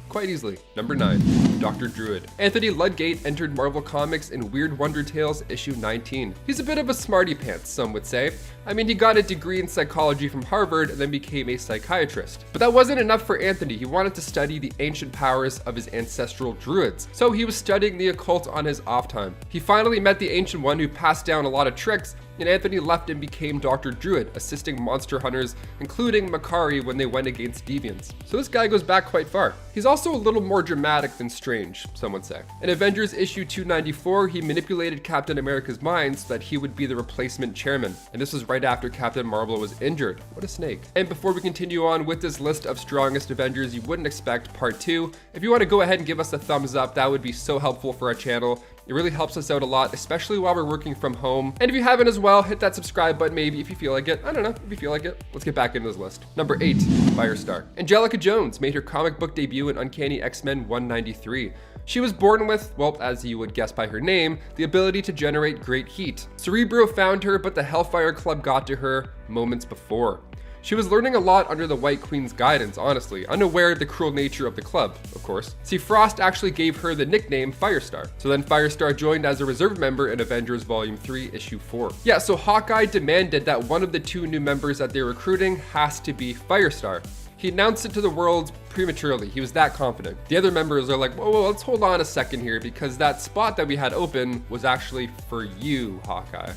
quite easily. Number 9, Dr. Druid. Anthony Ludgate entered Marvel Comics in Weird Wonder Tales issue 19. He's a bit of a smarty pants, some would say. I mean, he got a degree in psychology from Harvard and then became a psychiatrist. But that wasn't enough for Anthony. He wanted to study the ancient powers of his ancestral druids. So he was studying the occult on his off time. He finally met the Ancient One who passed down a lot of tricks, and Anthony left and became Dr. Druid, assisting monster hunters, including Makari when they went against deviants. So this guy goes back quite far. He's also a little more dramatic than strange, some would say. In Avengers issue 294, he manipulated Captain America's mind so that he would be the replacement chairman. And this was right after Captain Marvel was injured. What a snake. And before we continue on with this list of strongest Avengers you wouldn't expect, part 2, if you want to go ahead and give us a thumbs up, that would be so helpful for our channel. It really helps us out a lot, especially while we're working from home. And if you haven't as well, hit that subscribe button maybe if you feel like it. I don't know, if you feel like it. Let's get back into this list. Number 8, Firestar. Angelica Jones made her comic book debut in Uncanny X-Men 193. She was born with, well, as you would guess by her name, the ability to generate great heat. Cerebro found her, but the Hellfire Club got to her moments before. She was learning a lot under the White Queen's guidance, honestly, unaware of the cruel nature of the club, of course. See, Frost actually gave her the nickname Firestar. So then Firestar joined as a reserve member in Avengers Volume 3, Issue 4. Yeah, so Hawkeye demanded that one of the 2 new members that they're recruiting has to be Firestar. He announced it to the world prematurely. He was that confident. The other members are like, whoa, let's hold on a second here, because that spot that we had open was actually for you, Hawkeye.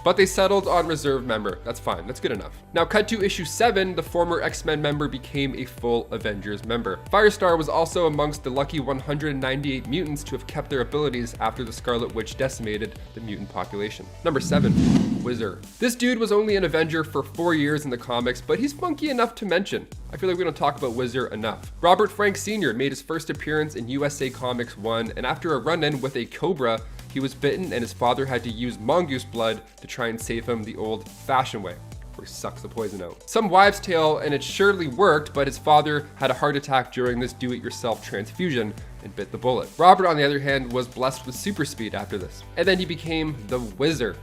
But they settled on reserve member. That's fine, that's good enough. Now cut to issue 7, the former X-Men member became a full Avengers member. Firestar was also amongst the lucky 198 mutants to have kept their abilities after the Scarlet Witch decimated the mutant population. Number 7, Whizzer. This dude was only an Avenger for 4 years in the comics, but he's funky enough to mention. I feel like we don't talk about Whizzer enough. Robert Frank Sr. made his first appearance in USA Comics 1, and after a run-in with a cobra, he was bitten and his father had to use mongoose blood to try and save him the old-fashioned way, where he sucks the poison out. Some wives' tale, and it surely worked, but his father had a heart attack during this do-it-yourself transfusion and bit the bullet. Robert, on the other hand, was blessed with super speed after this. And then he became the Whizzer.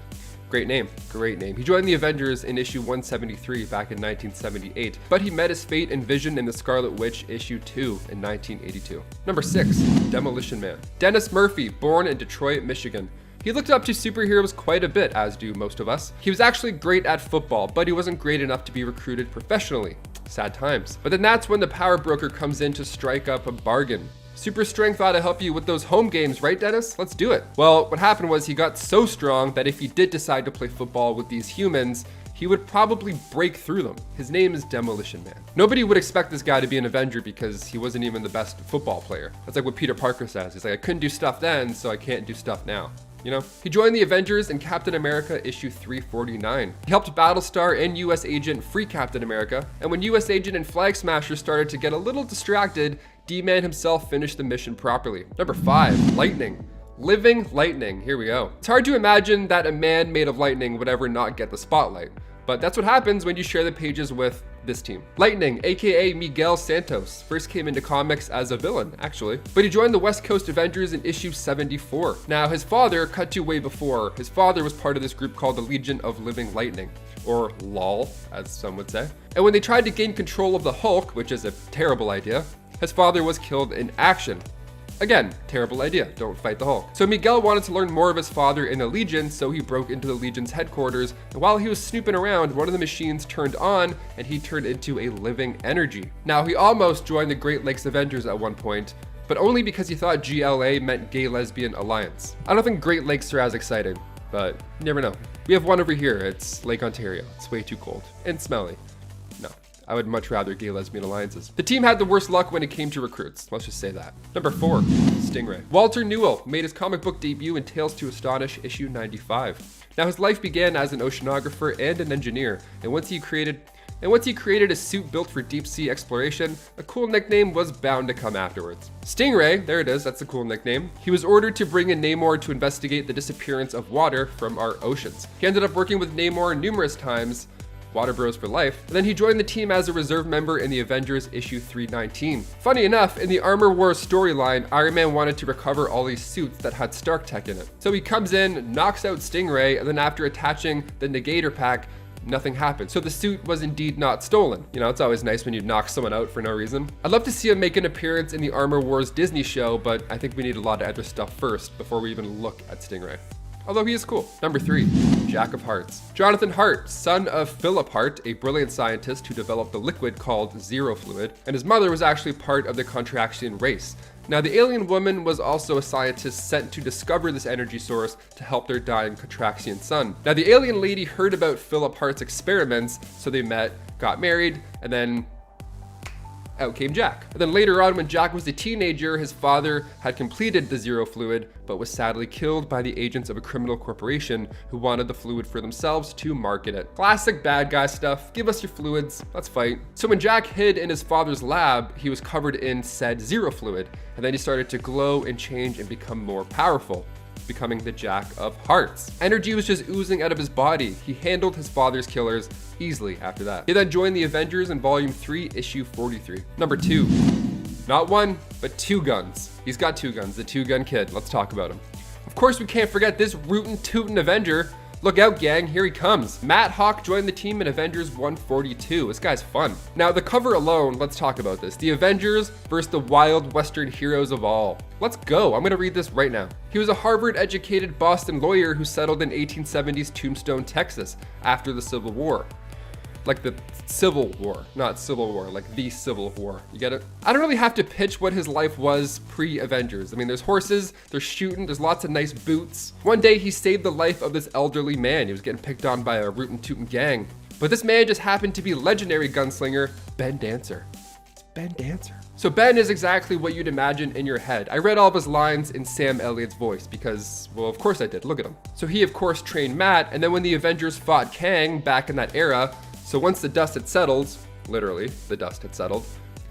Great name, great name. He joined the Avengers in issue 173 back in 1978, but he met his fate in Vision in the Scarlet Witch issue 2 in 1982. Number 6, Demolition Man. Dennis Murphy, born in Detroit, Michigan. He looked up to superheroes quite a bit, as do most of us. He was actually great at football, but he wasn't great enough to be recruited professionally. Sad times. But then that's when the power broker comes in to strike up a bargain. Super strength ought to help you with those home games, right, Dennis? Let's do it. Well, what happened was he got so strong that if he did decide to play football with these humans, he he would probably break through them. His name is Demolition Man. Nobody would expect this guy to be an Avenger because he wasn't even the best football player. That's like what Peter Parker says. He's like, I couldn't do stuff then, so I can't do stuff now. You know? He joined the Avengers in Captain America issue 349. He helped Battlestar and US Agent free Captain America, and when US Agent and Flag Smasher started to get a little distracted, D-Man himself finished the mission properly. Number 5, Lightning. Living lightning, here we go. It's hard to imagine that a man made of lightning would ever not get the spotlight, but that's what happens when you share the pages with this team. Lightning, aka Miguel Santos, first came into comics as a villain, actually, but he joined the West Coast Avengers in issue 74. Now, his father, cut to way before, his father was part of this group called the Legion of Living Lightning, or LOL, as some would say. And when they tried to gain control of the Hulk, which is a terrible idea, his father was killed in action. Again, terrible idea, don't fight the Hulk. So Miguel wanted to learn more of his father in the Legion, so he broke into the Legion's headquarters, and while he was snooping around, one of the machines turned on, and he turned into a living energy. Now, he almost joined the Great Lakes Avengers at one point, but only because he thought GLA meant Gay Lesbian Alliance. I don't think Great Lakes are as exciting, but you never know. We have one over here, it's Lake Ontario. It's way too cold and smelly. No. I would much rather Gay Lesbian Alliances. The team had the worst luck when it came to recruits. Let's just say that. Number 4, Stingray. Walter Newell made his comic book debut in Tales to Astonish issue 95. Now, his life began as an oceanographer and an engineer, and once he created a suit built for deep sea exploration, a cool nickname was bound to come afterwards. Stingray, there it is, that's a cool nickname. He was ordered to bring in Namor to investigate the disappearance of water from our oceans. He ended up working with Namor numerous times, Water Bros for life, and then he joined the team as a reserve member in the Avengers issue 319. Funny enough, in the Armor Wars storyline, Iron Man wanted to recover all these suits that had Stark tech in it. So he comes in, knocks out Stingray, and then after attaching the Negator pack, nothing happened. So the suit was indeed not stolen. You know, it's always nice when you knock someone out for no reason. I'd love to see him make an appearance in the Armor Wars Disney show, but I think we need a lot of other stuff first before we even look at Stingray. Although he is cool. Number 3, Jack of Hearts. Jonathan Hart, son of Philip Hart, a brilliant scientist who developed a liquid called Zero Fluid, and his mother was actually part of the Contraxian race. Now, the alien woman was also a scientist sent to discover this energy source to help their dying Contraxian son. Now, the alien lady heard about Philip Hart's experiments, so they met, got married, and then out came Jack. And then later on, when Jack was a teenager, his father had completed the Zero Fluid, but was sadly killed by the agents of a criminal corporation who wanted the fluid for themselves to market it. Classic bad guy stuff. Give us your fluids, let's fight. So when Jack hid in his father's lab, he was covered in said Zero Fluid, and then he started to glow and change and become more powerful, becoming the Jack of Hearts. Energy was just oozing out of his body. He handled his father's killers easily after that. He then joined the Avengers in Volume 3, Issue 43. Number 2, not one, but 2 guns. He's got 2 guns, the 2-gun kid. Let's talk about him. Of course, we can't forget this rootin' tootin' Avenger. Look out, gang, here he comes. Matt Hawk joined the team in Avengers 142. This guy's fun. Now, the cover alone, let's talk about this. The Avengers versus the wild Western heroes of all. Let's go, I'm gonna read this right now. He was a Harvard-educated Boston lawyer who settled in 1870s Tombstone, Texas, after the Civil War. Like the Civil War, not Civil War, like the Civil War. You get it? I don't really have to pitch what his life was pre-Avengers. I mean, there's horses, there's shooting, there's lots of nice boots. One day he saved the life of this elderly man. He was getting picked on by a rootin' tootin' gang. But this man just happened to be legendary gunslinger Ben Dancer. It's Ben Dancer. So Ben is exactly what you'd imagine in your head. I read all of his lines in Sam Elliott's voice because, well, of course I did. Look at him. So he, of course, trained Matt, and then when the Avengers fought Kang back in that era, so once the dust had settled, literally, the dust had settled,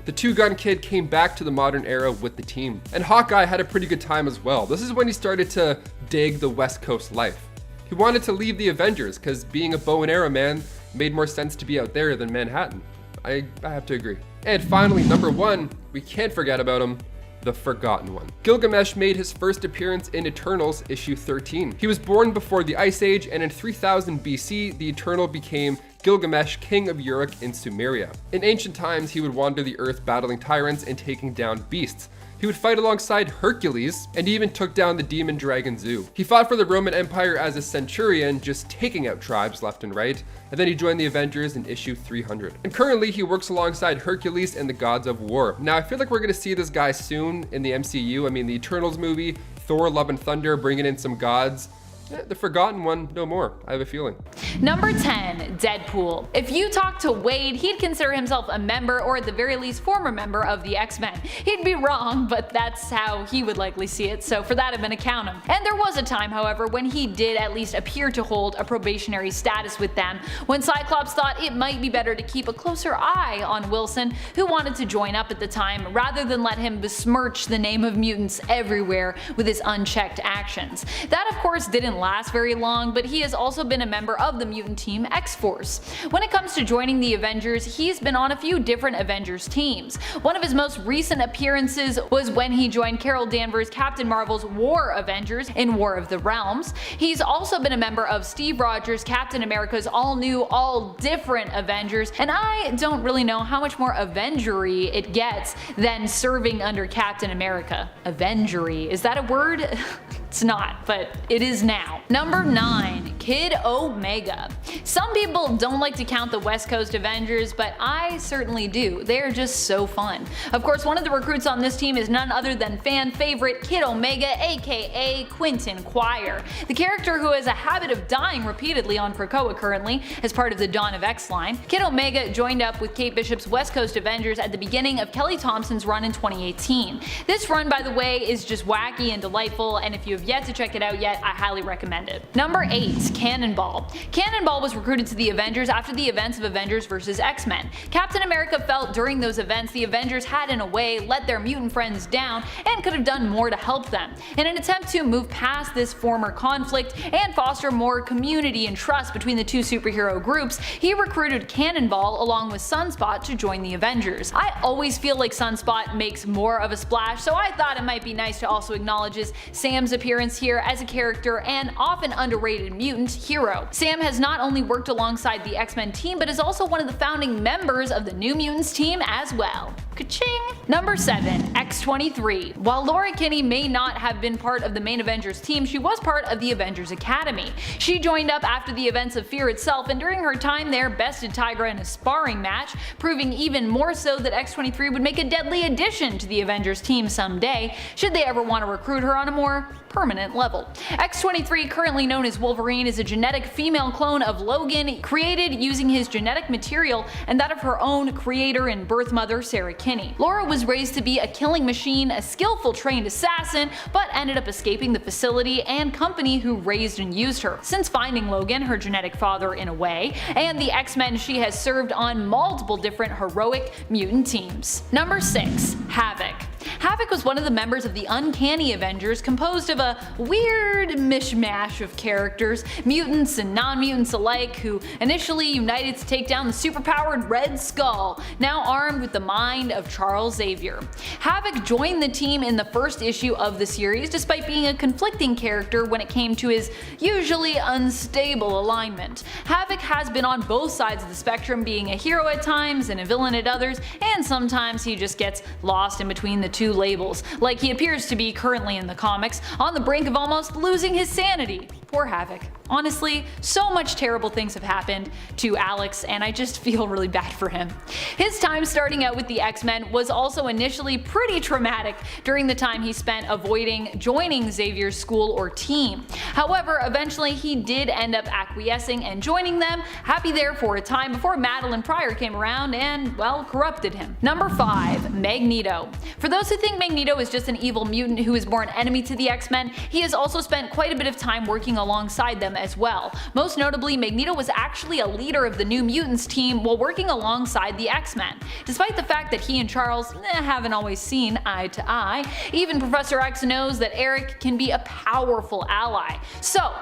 the 2-gun kid came back to the modern era with the team. And Hawkeye had a pretty good time as well. This is when he started to dig the West Coast life. He wanted to leave the Avengers because being a bow and arrow man made more sense to be out there than Manhattan. I have to agree. And finally, number 1, we can't forget about him, the Forgotten One. Gilgamesh made his first appearance in Eternals issue 13. He was born before the Ice Age, and in 3000 BC, the Eternal became Gilgamesh, king of Uruk in Sumeria. In ancient times, he would wander the earth battling tyrants and taking down beasts. He would fight alongside Hercules, and he even took down the demon dragon Zeus. He fought for the Roman Empire as a centurion, just taking out tribes left and right, and then he joined the Avengers in issue 300. And currently, he works alongside Hercules and the gods of war. Now, I feel like we're gonna see this guy soon in the MCU. I mean, the Eternals movie, Thor, Love and Thunder, bringing in some gods. The forgotten one, no more, I have a feeling. Number 10, Deadpool. If you talk to Wade, he'd consider himself a member, or at the very least former member, of the X-Men. He'd be wrong, but that's how he would likely see it, so for that I'm gonna count him. And there was a time, however, when he did at least appear to hold a probationary status with them, when Cyclops thought it might be better to keep a closer eye on Wilson, who wanted to join up at the time, rather than let him besmirch the name of mutants everywhere with his unchecked actions. That of course didn't last very long, but he has also been a member of the mutant team X-Force. When it comes to joining the Avengers, he's been on a few different Avengers teams. One of his most recent appearances was when he joined Carol Danvers' Captain Marvel's War Avengers in War of the Realms. He's also been a member of Steve Rogers' Captain America's all-new, all-different Avengers, and I don't really know how much more Avengery it gets than serving under Captain America. Avengery, is that a word? It's not, but it is now. Number 9, Kid Omega. Some people don't like to count the West Coast Avengers, but I certainly do. They're just so fun. Of course, one of the recruits on this team is none other than fan favorite Kid Omega, aka Quentin Quire, the character who has a habit of dying repeatedly on Krakoa currently as part of the Dawn of X line. Kid Omega joined up with Kate Bishop's West Coast Avengers at the beginning of Kelly Thompson's run in 2018. This run, by the way, is just wacky and delightful, and if you have yet to check it out yet, I highly recommend it. Number 8, Cannonball. Cannonball was recruited to the Avengers after the events of Avengers vs. X-Men. Captain America felt during those events the Avengers had in a way let their mutant friends down and could have done more to help them. In an attempt to move past this former conflict and foster more community and trust between the two superhero groups, he recruited Cannonball along with Sunspot to join the Avengers. I always feel like Sunspot makes more of a splash, so I thought it might be nice to also acknowledge Sam's appearance here as a character and often underrated mutant hero. Sam has not only worked alongside the X-Men team, but is also one of the founding members of the New Mutants team as well. Ka-ching! Number 7, X-23. While Laura Kinney may not have been part of the main Avengers team, she was part of the Avengers Academy. She joined up after the events of Fear itself, and during her time there bested Tigra in a sparring match, proving even more so that X-23 would make a deadly addition to the Avengers team someday, should they ever want to recruit her on a more permanent level. X-23, currently known as Wolverine, is a genetic female clone of Logan, created using his genetic material and that of her own creator and birth mother, Sarah Kinney. Laura was raised to be a killing machine, a skillful trained assassin, but ended up escaping the facility and company who raised and used her. Since finding Logan, her genetic father in a way, and the X-Men, she has served on multiple different heroic mutant teams. Number 6, Havoc. Havoc was one of the members of the Uncanny Avengers, composed of a weird mishmash of characters, mutants and non-mutants alike, who initially united to take down the superpowered Red Skull, now armed with the mind of Charles Xavier. Havoc joined the team in the first issue of the series, despite being a conflicting character when it came to his usually unstable alignment. Havoc has been on both sides of the spectrum, being a hero at times and a villain at others, and sometimes he just gets lost in between the two labels, like he appears to be currently in the comics, on the brink of almost losing his sanity. Poor Havoc. Honestly, so much terrible things have happened to Alex, and I just feel really bad for him. His time starting out with the X-Men was also initially pretty traumatic during the time he spent avoiding joining Xavier's school or team. However, eventually he did end up acquiescing and joining them, happy there for a time before Madeline Pryor came around and, well, corrupted him. Number 5, Magneto. For those who think Magneto is just an evil mutant who is born enemy to the X-Men, he has also spent quite a bit of time working alongside them as well. Most notably, Magneto was actually a leader of the New Mutants team while working alongside the X-Men. Despite the fact that he and Charles haven't always seen eye to eye, even Professor X knows that Eric can be a powerful ally. So,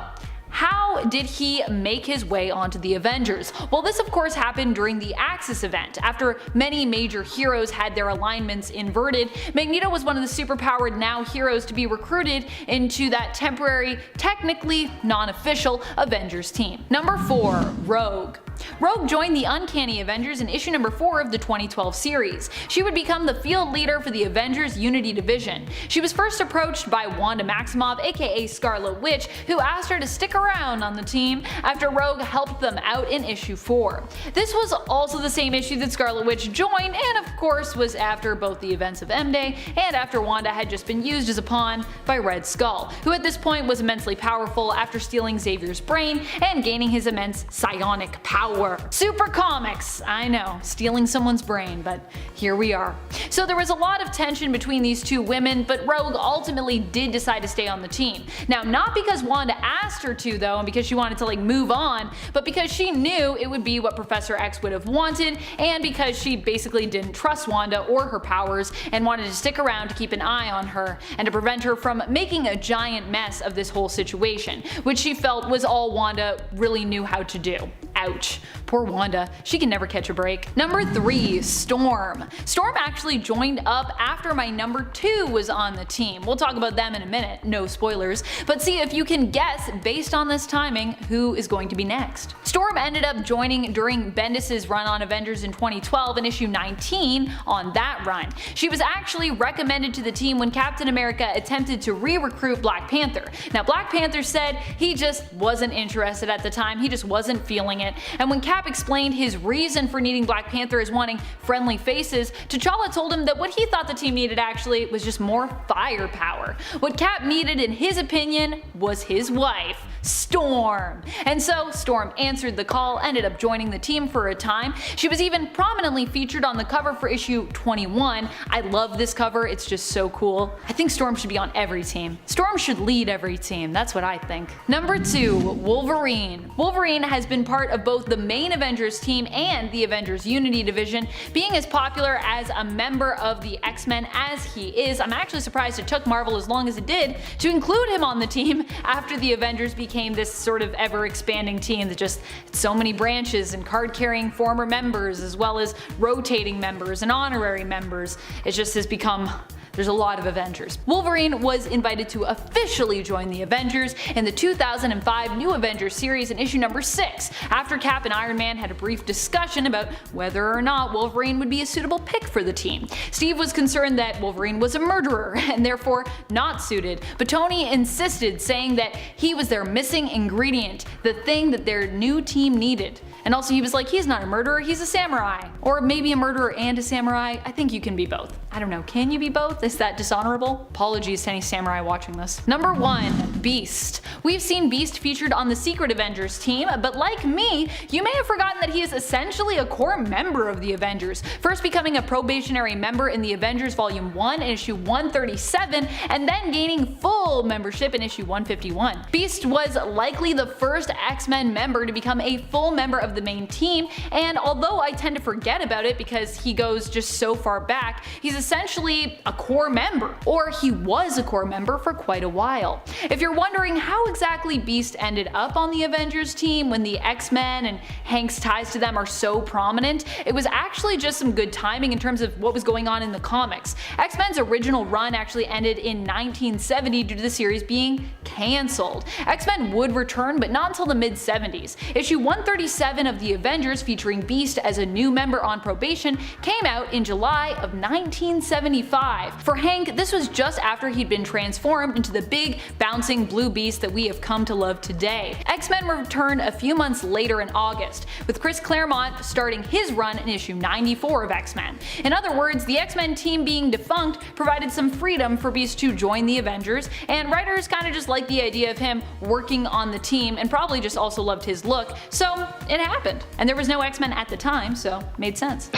how did he make his way onto the Avengers? Well, this of course happened during the Axis event. After many major heroes had their alignments inverted, Magneto was one of the superpowered now heroes to be recruited into that temporary, technically non-official Avengers team. Number 4, Rogue. Rogue joined the Uncanny Avengers in issue number 4 of the 2012 series. She would become the field leader for the Avengers Unity Division. She was first approached by Wanda Maximoff, aka Scarlet Witch, who asked her to stick around on the team after Rogue helped them out in issue 4. This was also the same issue that Scarlet Witch joined, and of course was after both the events of M-Day and after Wanda had just been used as a pawn by Red Skull, who at this point was immensely powerful after stealing Xavier's brain and gaining his immense psionic power. Super comics, I know, stealing someone's brain, but here we are. So there was a lot of tension between these two women, but Rogue ultimately did decide to stay on the team. Now, not because Wanda asked her to though, and because she wanted to move on, but because she knew it would be what Professor X would have wanted, and because she basically didn't trust Wanda or her powers and wanted to stick around to keep an eye on her and to prevent her from making a giant mess of this whole situation, which she felt was all Wanda really knew how to do. Ouch. Poor Wanda. She can never catch a break. Number 3. Storm. Storm actually joined up after my number 2 was on the team. We'll talk about them in a minute, no spoilers, but see if you can guess, based on this timing, who is going to be next. Storm ended up joining during Bendis' run on Avengers in 2012 in issue 19 on that run. She was actually recommended to the team when Captain America attempted to re-recruit Black Panther. Now Black Panther said he just wasn't interested at the time, he just wasn't feeling it, and when Cap explained his reason for needing Black Panther as wanting friendly faces, T'Challa told him that what he thought the team needed actually was just more firepower. What Cap needed in his opinion was his wife, Storm. And so Storm answered the call, ended up joining the team for a time. She was even prominently featured on the cover for issue 21. I love this cover, it's just so cool. I think Storm should be on every team. Storm should lead every team, that's what I think. Number 2. Wolverine. Wolverine has been part of both the main Avengers team and the Avengers Unity Division, being as popular as a member of the X-Men as he is. I'm actually surprised it took Marvel as long as it did to include him on the team after the Avengers became this sort of ever-expanding team that just had so many branches and card-carrying former members as well as rotating members and honorary members. It just has become there's a lot of Avengers. Wolverine was invited to officially join the Avengers in the 2005 New Avengers series in issue number 6, after Cap and Iron Man had a brief discussion about whether or not Wolverine would be a suitable pick for the team. Steve was concerned that Wolverine was a murderer and therefore not suited, but Tony insisted, saying that he was their missing ingredient, the thing that their new team needed. And also he was like, he's not a murderer, he's a samurai. Or maybe a murderer and a samurai. I think you can be both. I don't know, can you be both? Is that dishonorable? Apologies to any samurai watching this. Number 1. Beast. We've seen Beast featured on the Secret Avengers team, but like me, you may have forgotten that he is essentially a core member of the Avengers, first becoming a probationary member in the Avengers Volume 1 in issue 137, and then gaining full membership in issue 151. Beast was likely the first X-Men member to become a full member of the main team, and although I tend to forget about it because he goes just so far back, he's essentially a core member, or he was a core member for quite a while. If you're wondering how exactly Beast ended up on the Avengers team when the X-Men and Hank's ties to them are so prominent, it was actually just some good timing in terms of what was going on in the comics. X-Men's original run actually ended in 1970 due to the series being cancelled. X-Men would return, but not until the mid-70s. Issue 137 of the Avengers, featuring Beast as a new member on probation, came out in July of 1975. For Hank, this was just after he'd been transformed into the big, bouncing blue beast that we have come to love today. X-Men returned a few months later in August, with Chris Claremont starting his run in issue 94 of X-Men. In other words, the X-Men team being defunct provided some freedom for Beast to join the Avengers, and writers kinda just liked the idea of him working on the team and probably just also loved his look, so it happened. And there was no X-Men at the time, so it made sense.